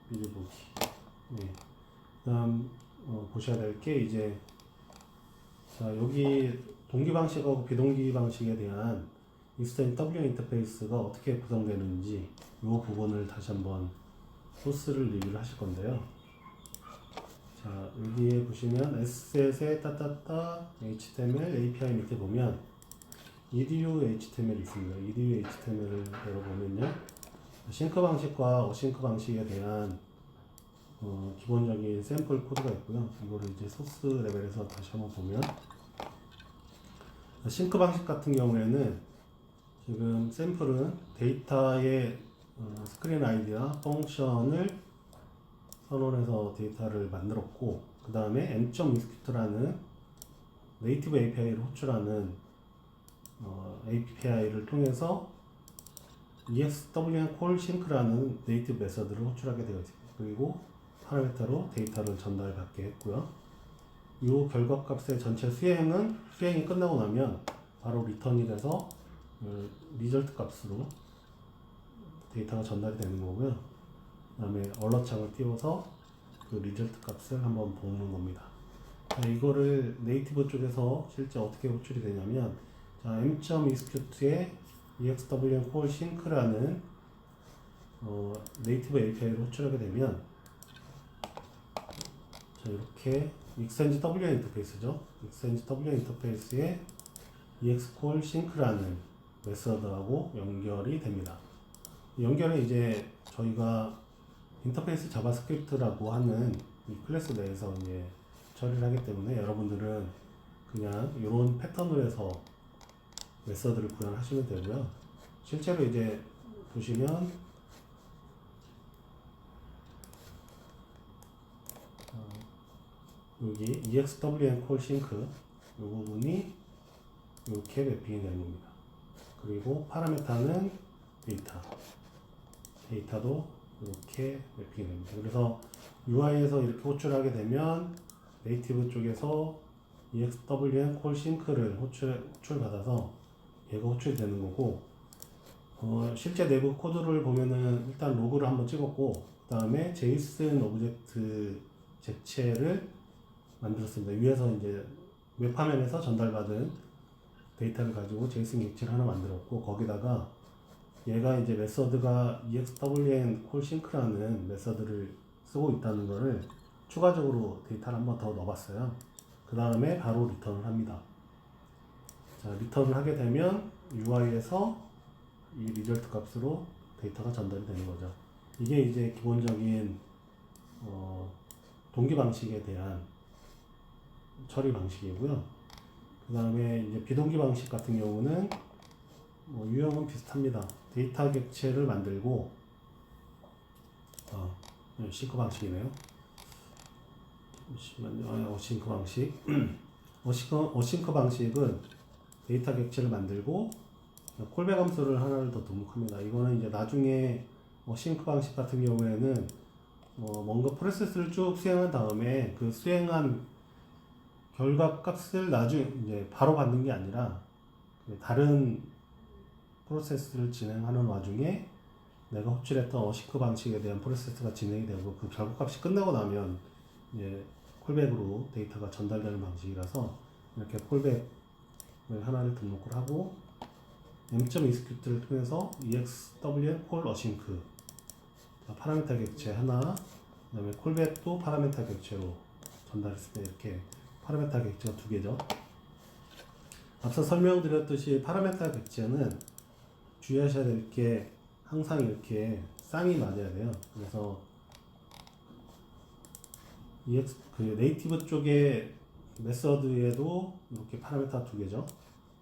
미리 보기. 네. 그 다음 보셔야 될 게 이제 자 여기 동기 방식하고 비동기 방식에 대한 익스텐 W 인터페이스가 어떻게 구성되는지 이 부분을 다시 한번 소스를 리뷰를 하실 건데요. 자 여기에 보시면 S셋의 따따따 HTML API 밑에 보면 edu HTML 있습니다. edu HTML을 열어보면요, 싱크 방식과 어싱크 방식에 대한 기본적인 샘플 코드가 있고요. 이거를 이제 소스 레벨에서 다시 한번 보면 싱크 방식 같은 경우에는 지금 샘플은 데이터의 스크린 아이디와 펑션을 선언해서 데이터를 만들었고, 그 다음에 m.execut라는 네이티브 API를 호출하는 API를 통해서 exwn call sync라는 네이티브 메서드를 호출하게 되어 있습니다. 그리고 파라미터로 데이터를 전달받게 했고요. 이 결과값의 전체 수행이 끝나고 나면 바로 리턴이 돼서 리절트 값으로 데이터가 전달이 되는 거고요. 그 다음에 얼럿 창을 띄워서 그 리절트 값을 한번 보는 겁니다. 자, 이거를 네이티브 쪽에서 실제 어떻게 호출이 되냐면, 자, m.execute의 exwn call sync라는 네이티브 API를 호출하게 되면, 자, 이렇게 exchange w 인터페이스죠. exchange w 인터페이스에 ex call sync라는 메서드하고 연결이 됩니다. 연결은 이제 저희가 인터페이스 자바스크립트라고 하는 이 클래스 내에서 이제 처리를 하기 때문에 여러분들은 그냥 이런 패턴으로 해서 메서드를 구현하시면 되고요. 실제로 이제 보시면 여기 exwn call sync 이 부분이 이렇게 매핑이 되는 겁니다. 그리고 파라메타는 데이터도 이렇게 매핑이 됩니다. 그래서 UI에서 이렇게 호출하게 되면 네이티브 쪽에서 exwn call sync를 호출받아서 얘가 호출이 되는 거고, 실제 내부 코드를 보면은 일단 로그를 한번 찍었고, 그 다음에 JSON 오브젝트 객체를 만들었습니다. 위에서 이제 웹화면에서 전달받은 데이터를 가지고 JSON 객체를 하나 만들었고, 거기다가 얘가 이제 메서드가 exwn call sync라는 메서드를 쓰고 있다는 거를 추가적으로 데이터를 한번 더 넣어봤어요. 그 다음에 바로 리턴을 합니다. 자, 리턴을 하게 되면 UI에서 이 리절트 값으로 데이터가 전달이 되는 거죠. 이게 이제 기본적인 동기 방식에 대한 처리 방식이고요. 그 다음에 이제 비동기 방식 같은 경우는 유형은 비슷합니다. 데이터 객체를 만들고, 싱크 방식이네요. 잠시만요. 어싱크 방식. 어싱크 방식은 데이터 객체를 만들고 콜백 함수를 하나를 더 등록합니다. 이거는 이제 나중에 어싱크 방식 같은 경우에는 뭔가 프로세스를 쭉 수행한 다음에 그 수행한 결과 값을 나중에 이제 바로 받는 게 아니라 다른 프로세스를 진행하는 와중에 내가 호출했던 어싱크 방식에 대한 프로세스가 진행이 되고 그 결과값이 끝나고 나면 이제 콜백으로 데이터가 전달되는 방식이라서 이렇게 콜백을 하나를 등록을 하고 m.execute를 통해서 exwn call async 파라미터 객체 하나, 그 다음에 콜백도 파라미터 객체로 전달했을 때 이렇게 파라미터 객체가 두 개죠. 앞서 설명드렸듯이 파라미터 객체는 주의하셔야 될 게 항상 이렇게 쌍이 맞아야 돼요. 그래서 그 네이티브 쪽의 메서드에도 이렇게 파라미터 두 개죠.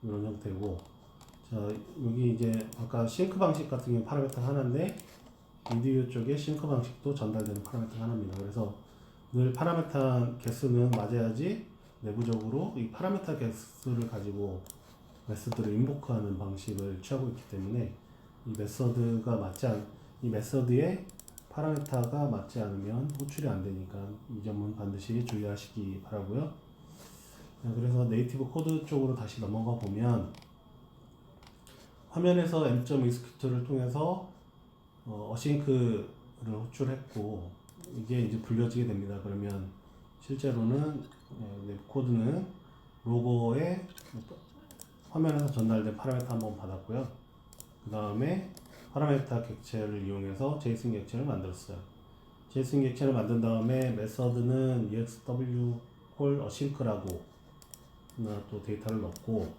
이런 형태고, 자 여기 이제 아까 싱크 방식 같은 경우 파라미터 하나인데 edu 쪽에 싱크 방식도 전달되는 파라미터 하나입니다. 그래서 늘 파라미터 개수는 맞아야지 내부적으로 이 파라미터 개수를 가지고 메서드를 인보크하는 방식을 취하고 있기 때문에 이 메서드의 파라미터가 맞지 않으면 호출이 안 되니까 이 점은 반드시 주의하시기 바라고요. 그래서 네이티브 코드 쪽으로 다시 넘어가 보면 화면에서 m.execute를 통해서 어싱크를 호출했고 이게 이제 불려지게 됩니다. 그러면 실제로는 코드는 로고에 화면에서 전달된 파라미터 한번 받았고요. 그 다음에 파라미터 객체를 이용해서 제이슨 객체를 만들었어요. 제이슨 객체를 만든 다음에 메서드는 exw call async라고 하나 또 데이터를 넣고,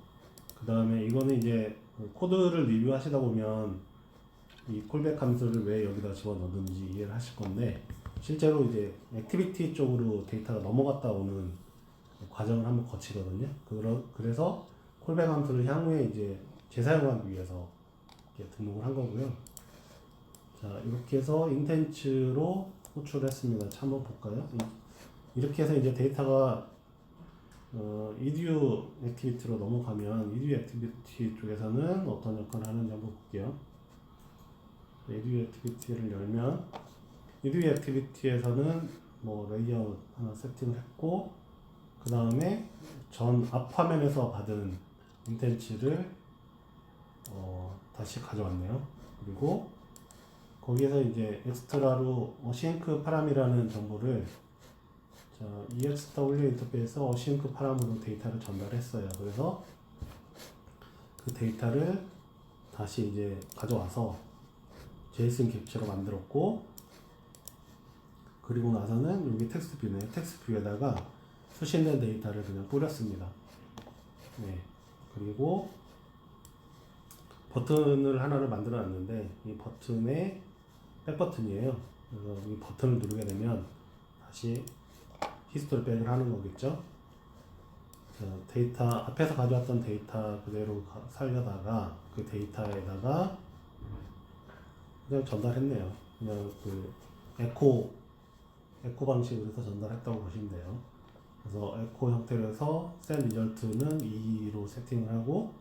그 다음에 이거는 이제 코드를 리뷰하시다 보면 이 콜백 함수를 왜 여기다 집어넣는지 이해를 하실 건데, 실제로 이제 액티비티 쪽으로 데이터가 넘어갔다 오는 과정을 한번 거치거든요. 그래서 콜백 함수를 향후에 이제 재사용하기 위해서 이렇게 등록을 한 거고요. 자, 이렇게 해서 인텐츠로 호출했습니다. 자, 한번 볼까요? 이렇게 해서 이제 데이터가 edu 액티비티로 넘어가면 edu 액티비티 쪽에서는 어떤 역할을 하는지 한번 볼게요. edu 액티비티를 열면 edu 액티비티에서는 뭐 레이아웃 하나 세팅을 했고, 그 다음에 전 앞 화면에서 받은 인텐츠를 다시 가져왔네요. 그리고 거기에서 이제 엑스트라로 어싱크 파람이라는 정보를 exw 인터페이스 어싱크 파람으로 데이터를 전달했어요. 그래서 그 데이터를 다시 이제 가져와서 제이슨 객체로 만들었고, 그리고 나서는 여기 텍스트 뷰네요. 텍스트 뷰에다가 수신된 데이터를 그냥 뿌렸습니다. 네. 그리고 버튼을 하나를 만들어 놨는데, 이 버튼에 백 버튼이에요. 그래서 이 버튼을 누르게 되면 다시 히스토리 백을 하는 거겠죠. 자, 데이터 앞에서 가져왔던 데이터 그대로 살려다가 그 데이터에다가 그냥 전달했네요. 그냥 그 에코 방식으로 해서 전달했다고 보시면 돼요. 그래서 에코 형태로 해서 send result는 2로 세팅을 하고,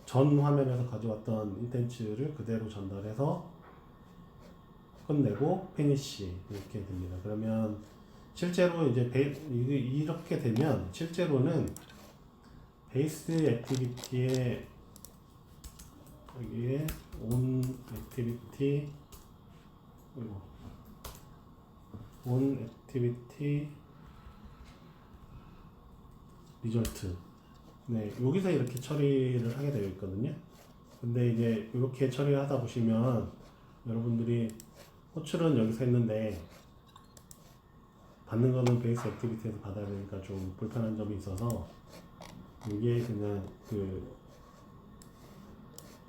전 화면에서 가져왔던 인텐츠를 그대로 전달해서 끝내고 피니시 이렇게 됩니다. 그러면 실제로 이제 이렇게 되면 실제로는 베이스 액티비티에 여기에 on activity result, 네, 여기서 이렇게 처리를 하게 되어 있거든요. 근데 이제 이렇게 처리하다 보시면 여러분들이 호출은 여기서 했는데 받는 거는 베이스 액티비티에서 받아야 되니까 좀 불편한 점이 있어서, 이게 그냥 그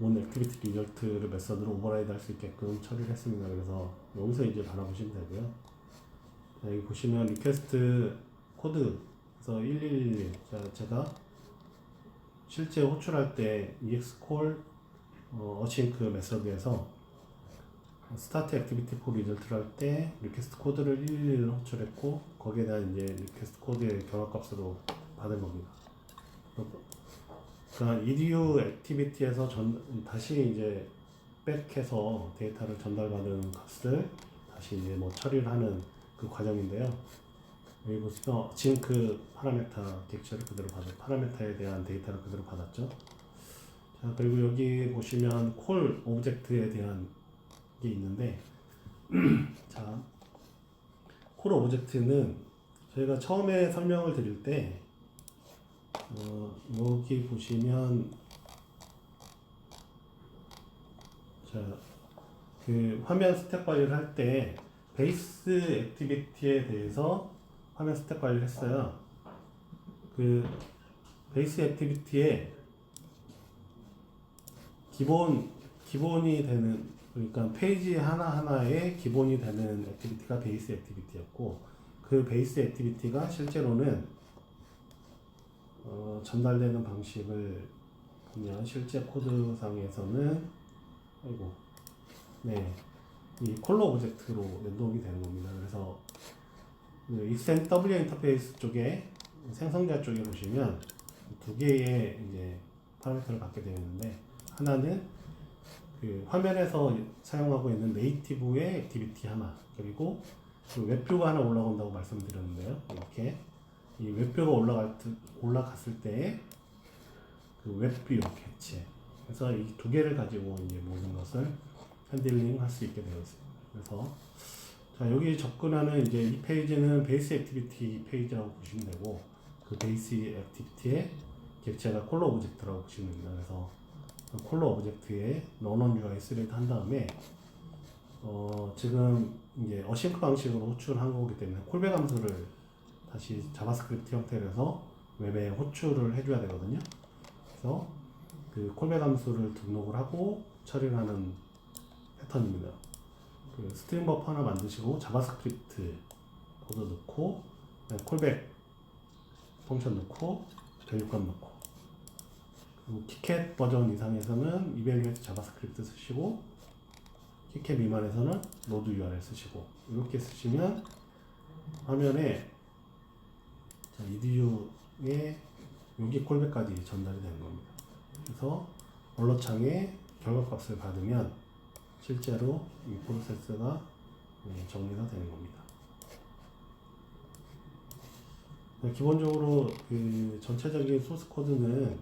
on activity result를 메서드로 오버라이드 할 수 있게끔 처리를 했습니다. 그래서 여기서 이제 바라보시면 되고요. 자, 여기 보시면 리퀘스트 코드 그래서 1111, 제가 실제 호출할 때 excall async 메서드에서 스타트 액티비티 포 리절트를 할 때 리퀘스트 코드를 111을 호출했고, 거기에 대한 이제 리퀘스트 코드의 결합값으로 받은 겁니다. 그러니까 edu 액티비티에서 다시 이제 백해서 데이터를 전달받은 값을 다시 이제 뭐 처리를 하는 그 과정인데요. 여기 보시면 지금 그 파라미터 객체를 그대로 파라미터에 대한 데이터를 그대로 받았죠. 자, 그리고 여기 보시면 콜 오브젝트에 대한 게 있는데, 자, 콜 오브젝트는 저희가 처음에 설명을 드릴 때 여기 보시면 자, 그 화면 스택 관리를 할 때 베이스 액티비티에 대해서 화면 스택 관리를 했어요. 그 베이스 액티비티에 기본이 되는, 그러니까 페이지 하나하나에 기본이 되는 액티비티가 베이스 액티비티였고, 그 베이스 액티비티가 실제로는 전달되는 방식을 보면 실제 코드상에서는 이 콜로 오브젝트로 연동이 되는 겁니다. 그래서 extend 인터페이스 쪽에 생성자 쪽에 보시면 두 개의 이제 파라미터를 갖게 되는데, 하나는 그 화면에서 사용하고 있는 네이티브의 액티비티 하나, 그리고 그 웹뷰가 하나 올라온다고 말씀드렸는데요. 이렇게 이 웹뷰가 올라갔을 때 그 웹뷰 객체, 그래서 이 두 개를 가지고 이제 모든 것을 핸들링 할 수 있게 되어 있습니다. 그래서 자, 여기 접근하는 이제 이 페이지는 베이스 액티비티 페이지라고 보시면 되고, 그 베이스 액티비티의 객체가 콜러 오브젝트라고 보시면 됩니다. 그래서 콜러 오브젝트에 런온 UI 스레드 한 다음에 지금 이제 어싱크 방식으로 호출한 거기 때문에 콜백 함수를 다시 자바스크립트 형태로 해서 웹에 호출을 해줘야 되거든요. 그래서 그 콜백 함수를 등록을 하고 처리를 하는 패턴입니다. 그 스트링 버프 하나 만드시고 자바스크립트 코드 넣고 콜백 펑션 넣고 밸류값 넣고, 그리고 키캣 버전 이상에서는 이벨리에이트 자바스크립트 쓰시고, 키캣 미만에서는 노드 URL 쓰시고, 이렇게 쓰시면 화면에 EDU에 여기 콜백까지 전달이 되는 겁니다. 그래서 언로창에 결과값을 받으면 실제로 이 프로세스가 정리가 되는 겁니다. 기본적으로 그 전체적인 소스 코드는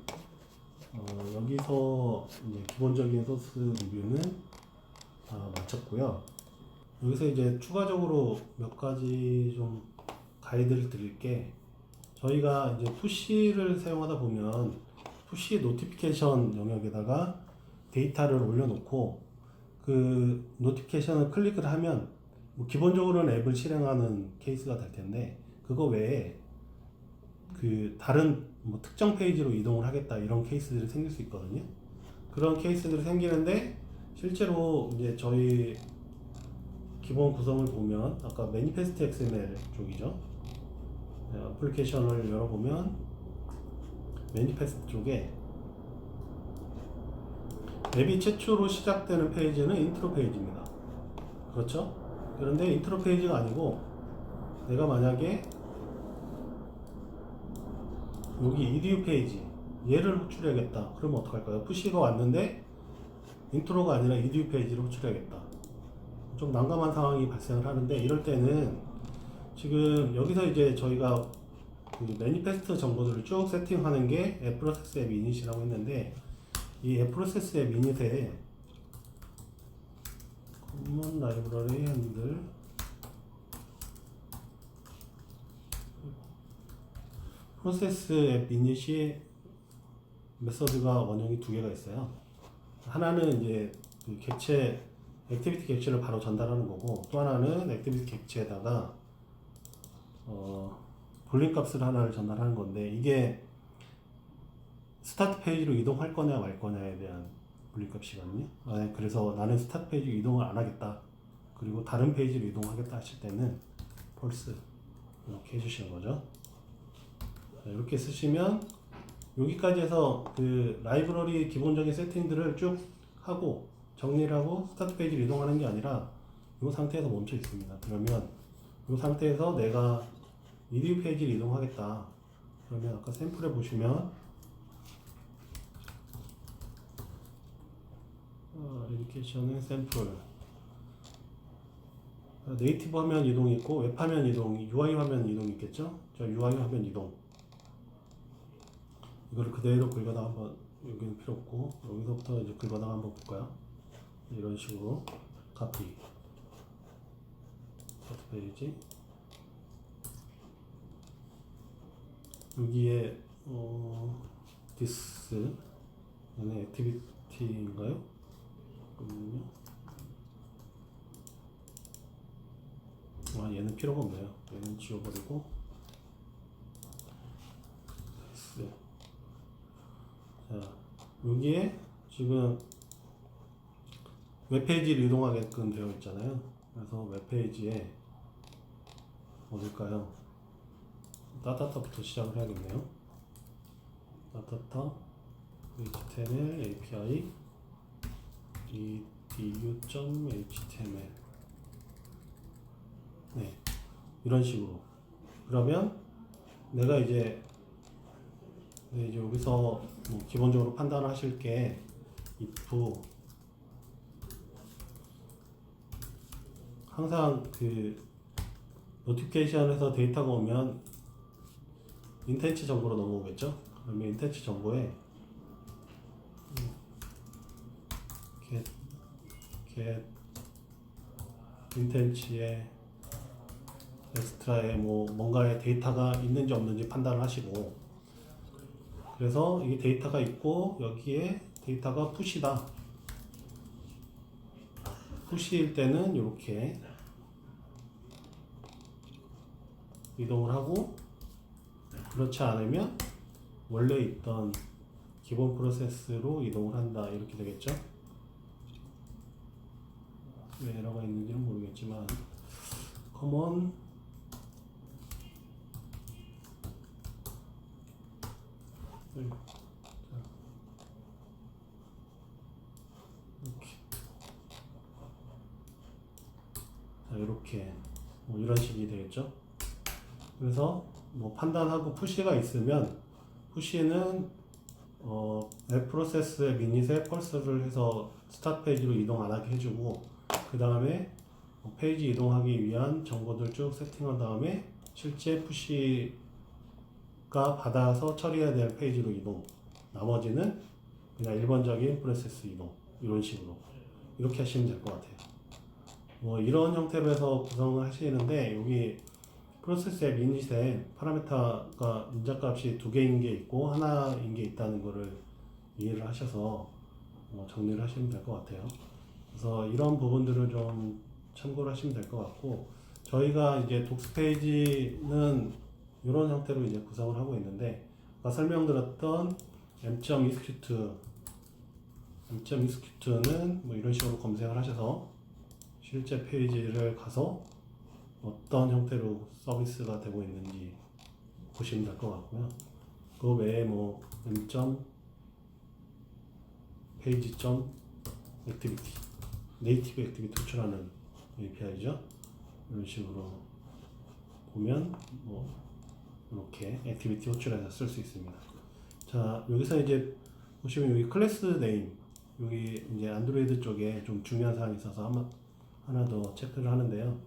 여기서 이제 기본적인 소스 리뷰는 다 마쳤고요. 여기서 이제 추가적으로 몇 가지 좀 가이드를 드릴 게, 저희가 이제 푸시를 사용하다 보면 푸시 노티피케이션 영역에다가 데이터를 올려놓고 그 노티피케이션을 클릭을 하면 뭐 기본적으로는 앱을 실행하는 케이스가 될 텐데, 그거 외에 그 다른 뭐 특정 페이지로 이동을 하겠다 이런 케이스들이 생길 수 있거든요. 그런 케이스들이 생기는데, 실제로 이제 저희 기본 구성을 보면 아까 매니페스트 XML 쪽이죠. 애플리케이션을 열어보면 매니페스트 쪽에 앱이 최초로 시작되는 페이지는 인트로 페이지입니다. 그렇죠? 그런데 인트로 페이지가 아니고, 내가 만약에 여기 EDU 페이지 얘를 호출해야겠다. 그러면 어떡할까요? 푸시가 왔는데 인트로가 아니라 EDU 페이지를 호출해야겠다. 좀 난감한 상황이 발생을 하는데, 이럴 때는 지금 여기서 이제 저희가 그 매니페스트 정보들을 쭉 세팅하는 게 애프로세스 앱 이닛이라고 했는데, 이 애프로세스 앱 이닛에 커먼 라이브러리 핸들 프로세스 앱 이닛이 메서드가 원형이 두 개가 있어요. 하나는 이제 그 객체 액티비티 객체를 바로 전달하는 거고, 또 하나는 액티비티 객체에다가 볼륨 값을 하나를 전달하는 건데, 이게 스타트 페이지로 이동할 거냐 말 거냐에 대한 볼륨 값이거든요. 그래서 나는 스타트 페이지로 이동을 안 하겠다, 그리고 다른 페이지로 이동하겠다 하실 때는 펄스 이렇게 해주시는 거죠. 이렇게 쓰시면 여기까지 해서 그 라이브러리 기본적인 세팅들을 쭉 하고 정리를 하고 스타트 페이지로 이동하는 게 아니라 이 상태에서 멈춰 있습니다. 그러면 이 상태에서 내가 EDU 페이지를 이동하겠다. 그러면 아까 샘플에 보시면 에듀케이션의 샘플, 네이티브 화면 이동이 있고 웹 화면 이동, UI 화면 이동이 있겠죠? 자, UI 화면 이동, 이거를 그대로 긁어다가 한번, 여기는 필요 없고 여기서부터 이제 긁어다가 한번 볼까요? 이런 식으로 카피 스타트 페이지, 여기에 디스 얘는 액티비티인가요? 잠깐만요. 얘는 필요가 없네요. 얘는 지워버리고 디스. 자, 여기에 지금 웹페이지를 이동하게끔 되어 있잖아요. 그래서 웹페이지에 어딜까요? 따따따부터 시작을 해야겠네요. 따따따 HTML API edu.html, 네, 이런 식으로. 그러면 내가 이제 여기서 뭐 기본적으로 판단하실 게 if 항상 그 노티피케이션에서 데이터가 오면 인텐치 정보로 넘어오겠죠. 그러면 인텐치 정보에 get 인텐치에 엑스트라에 뭐 뭔가의 데이터가 있는지 없는지 판단을 하시고, 그래서 이게 데이터가 있고 여기에 데이터가 푸시다. 푸시일 때는 이렇게 이동을 하고, 그렇지 않으면 원래 있던 기본 프로세스로 이동을 한다, 이렇게 되겠죠. 왜 에러가 있는지는 모르겠지만 common 이렇게 뭐 이런 식이 되겠죠. 그래서 뭐 판단하고 푸시가 있으면 푸시는 앱 프로세스의 미닛에 펄스를 해서 스타트 페이지로 이동 안 하게 해주고, 그 다음에 페이지 이동하기 위한 정보들 쭉 세팅한 다음에 실제 푸시가 받아서 처리해야 될 페이지로 이동, 나머지는 그냥 일반적인 프로세스 이동, 이런 식으로 이렇게 하시면 될 것 같아요. 뭐 이런 형태로 해서 구성을 하시는데, 여기 프로세스의 미닛에 파라미터가 문자값이 두 개인 게 있고 하나인 게 있다는 거를 이해를 하셔서 정리를 하시면 될 것 같아요. 그래서 이런 부분들을 좀 참고를 하시면 될 것 같고, 저희가 이제 독스 페이지는 이런 형태로 이제 구성을 하고 있는데, 아까 설명드렸던 m.execute는 뭐 이런 식으로 검색을 하셔서 실제 페이지를 가서 어떤 형태로 서비스가 되고 있는지 보시면 될 것 같고요. 그 외에 뭐 m.page.activity, 네이티브 액티비티 호출하는 API죠. 이런 식으로 보면 뭐 이렇게 액티비티 호출해서 쓸 수 있습니다. 자, 여기서 이제 보시면 여기 클래스 네임, 여기 이제 안드로이드 쪽에 좀 중요한 사항이 있어서 하나 더 체크를 하는데요.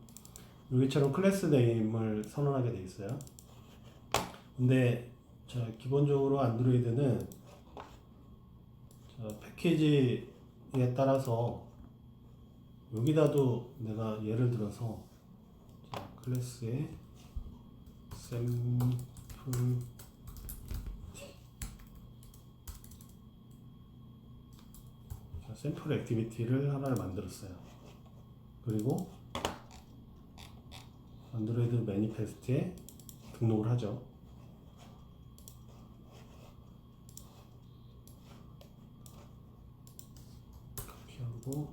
여기처럼 클래스 네임을 선언하게 돼 있어요. 근데 기본적으로 안드로이드는 패키지에 따라서 여기다도 내가 예를 들어서 클래스에 샘플 액티비티를 하나를 만들었어요. 그리고 안드로이드 매니페스트에 등록을 하죠. 카피하고,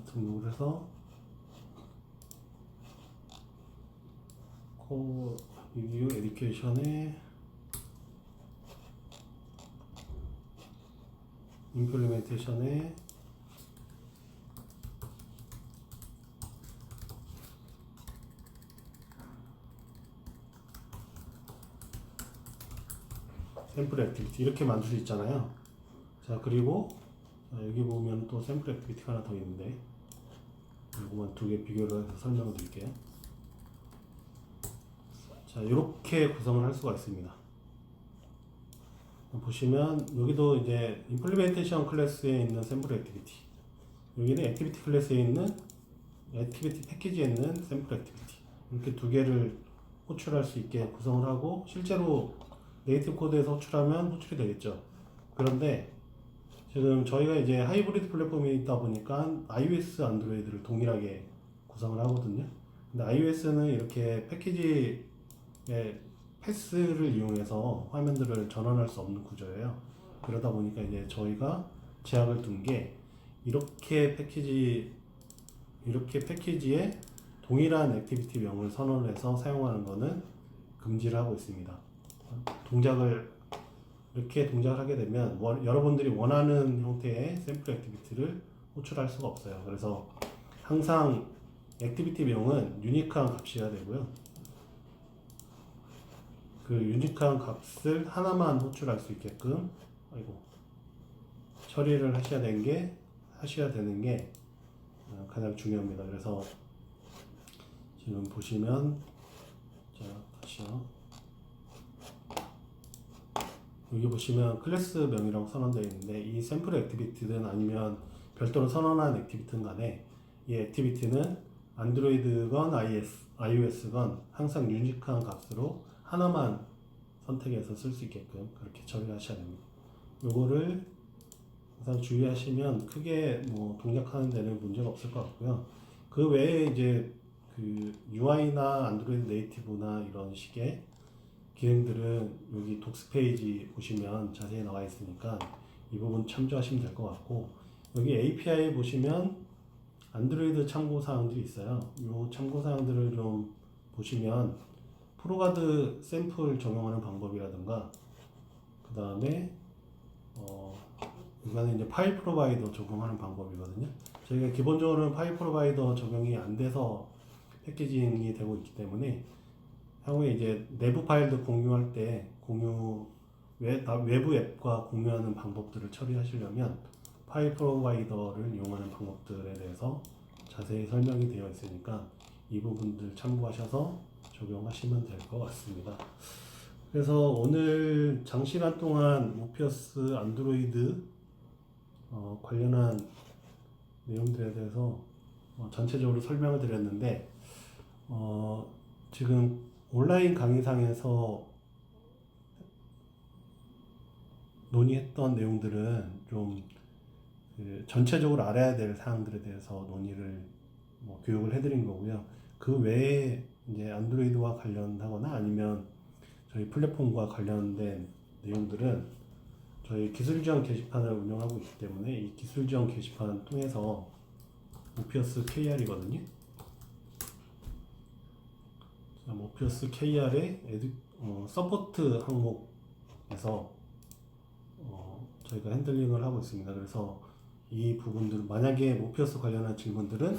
등록을 해서 코 리뷰 에듀케이션에 임플리멘테이션에 샘플 액티비티 이렇게 만들 수 있잖아요. 자, 그리고 여기 보면 또 샘플 액티비티가 하나 더 있는데, 이거만 두 개 비교를 해서 설명을 드릴게요. 자, 이렇게 구성을 할 수가 있습니다. 보시면 여기도 이제 임플리멘테이션 클래스에 있는 샘플 액티비티, 여기는 액티비티 클래스에 있는 액티비티 패키지에 있는 샘플 액티비티, 이렇게 두 개를 호출할 수 있게 구성을 하고, 실제로 네이티브 코드에서 호출하면 호출이 되겠죠. 그런데 지금 저희가 이제 하이브리드 플랫폼이 있다 보니까 iOS, 안드로이드를 동일하게 구성을 하거든요. 근데 iOS는 이렇게 패키지의 패스를 이용해서 화면들을 전환할 수 없는 구조예요. 그러다 보니까 이제 저희가 제약을 둔 게, 이렇게 패키지에 동일한 액티비티 명을 선언해서 사용하는 것은 금지를 하고 있습니다. 이렇게 동작을 하게 되면 여러분들이 원하는 형태의 샘플 액티비티를 호출할 수가 없어요. 그래서 항상 액티비티 명은 유니크한 값이어야 되고요. 그 유니크한 값을 하나만 호출할 수 있게끔 처리를 하셔야 되는 게 가장 중요합니다. 그래서 지금 보시면, 자, 다시요. 여기 보시면 클래스 명이라고 선언되어 있는데, 이 샘플 액티비티든 아니면 별도로 선언한 액티비티든 간에 이 액티비티는 안드로이드건 iOS건 항상 유니크한 값으로 하나만 선택해서 쓸 수 있게끔 그렇게 처리하셔야 됩니다. 요거를 항상 주의하시면 크게 뭐 동작하는 데는 문제가 없을 것 같고요. 그 외에 이제 그 UI나 안드로이드 네이티브나 이런 식의 기능들은 여기 독스 페이지 보시면 자세히 나와 있으니까 이 부분 참조하시면 될 것 같고, 여기 API 보시면 안드로이드 참고사항들이 있어요. 이 참고사항들을 좀 보시면 프로가드 샘플 적용하는 방법이라든가, 그 다음에 이거는 이제 파일 프로바이더 적용하는 방법이거든요. 저희가 기본적으로는 파일 프로바이더 적용이 안 돼서 패키징이 되고 있기 때문에 향후에 이제 내부 파일도 공유할 때 외부 앱과 공유하는 방법들을 처리하시려면 파일 프로바이더를 이용하는 방법들에 대해서 자세히 설명이 되어 있으니까 이 부분들 참고하셔서 적용하시면 될 것 같습니다. 그래서 오늘 장시간 동안 모피어스 안드로이드 관련한 내용들에 대해서 전체적으로 설명을 드렸는데, 지금 온라인 강의상에서 논의했던 내용들은 좀 전체적으로 알아야 될 사항들에 대해서 논의를 교육을 해드린 거고요. 그 외에 이제 안드로이드와 관련하거나 아니면 저희 플랫폼과 관련된 내용들은 저희 기술지원 게시판을 운영하고 있기 때문에 이 기술지원 게시판 통해서 모피어스 KR이거든요. 모피어스 KR의 서포트 항목에서 저희가 핸들링을 하고 있습니다. 그래서 이 부분들 만약에 모피어스 관련한 질문들은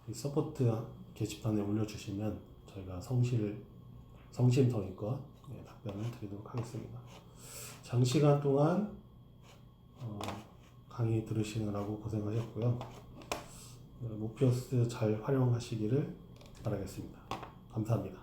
이 서포트 게시판에 올려주시면 저희가 성심성의껏 답변을 드리도록 하겠습니다. 장시간 동안 강의 들으시느라고 고생하셨고요. 모피어스 잘 활용하시기를 바라겠습니다. 감사합니다.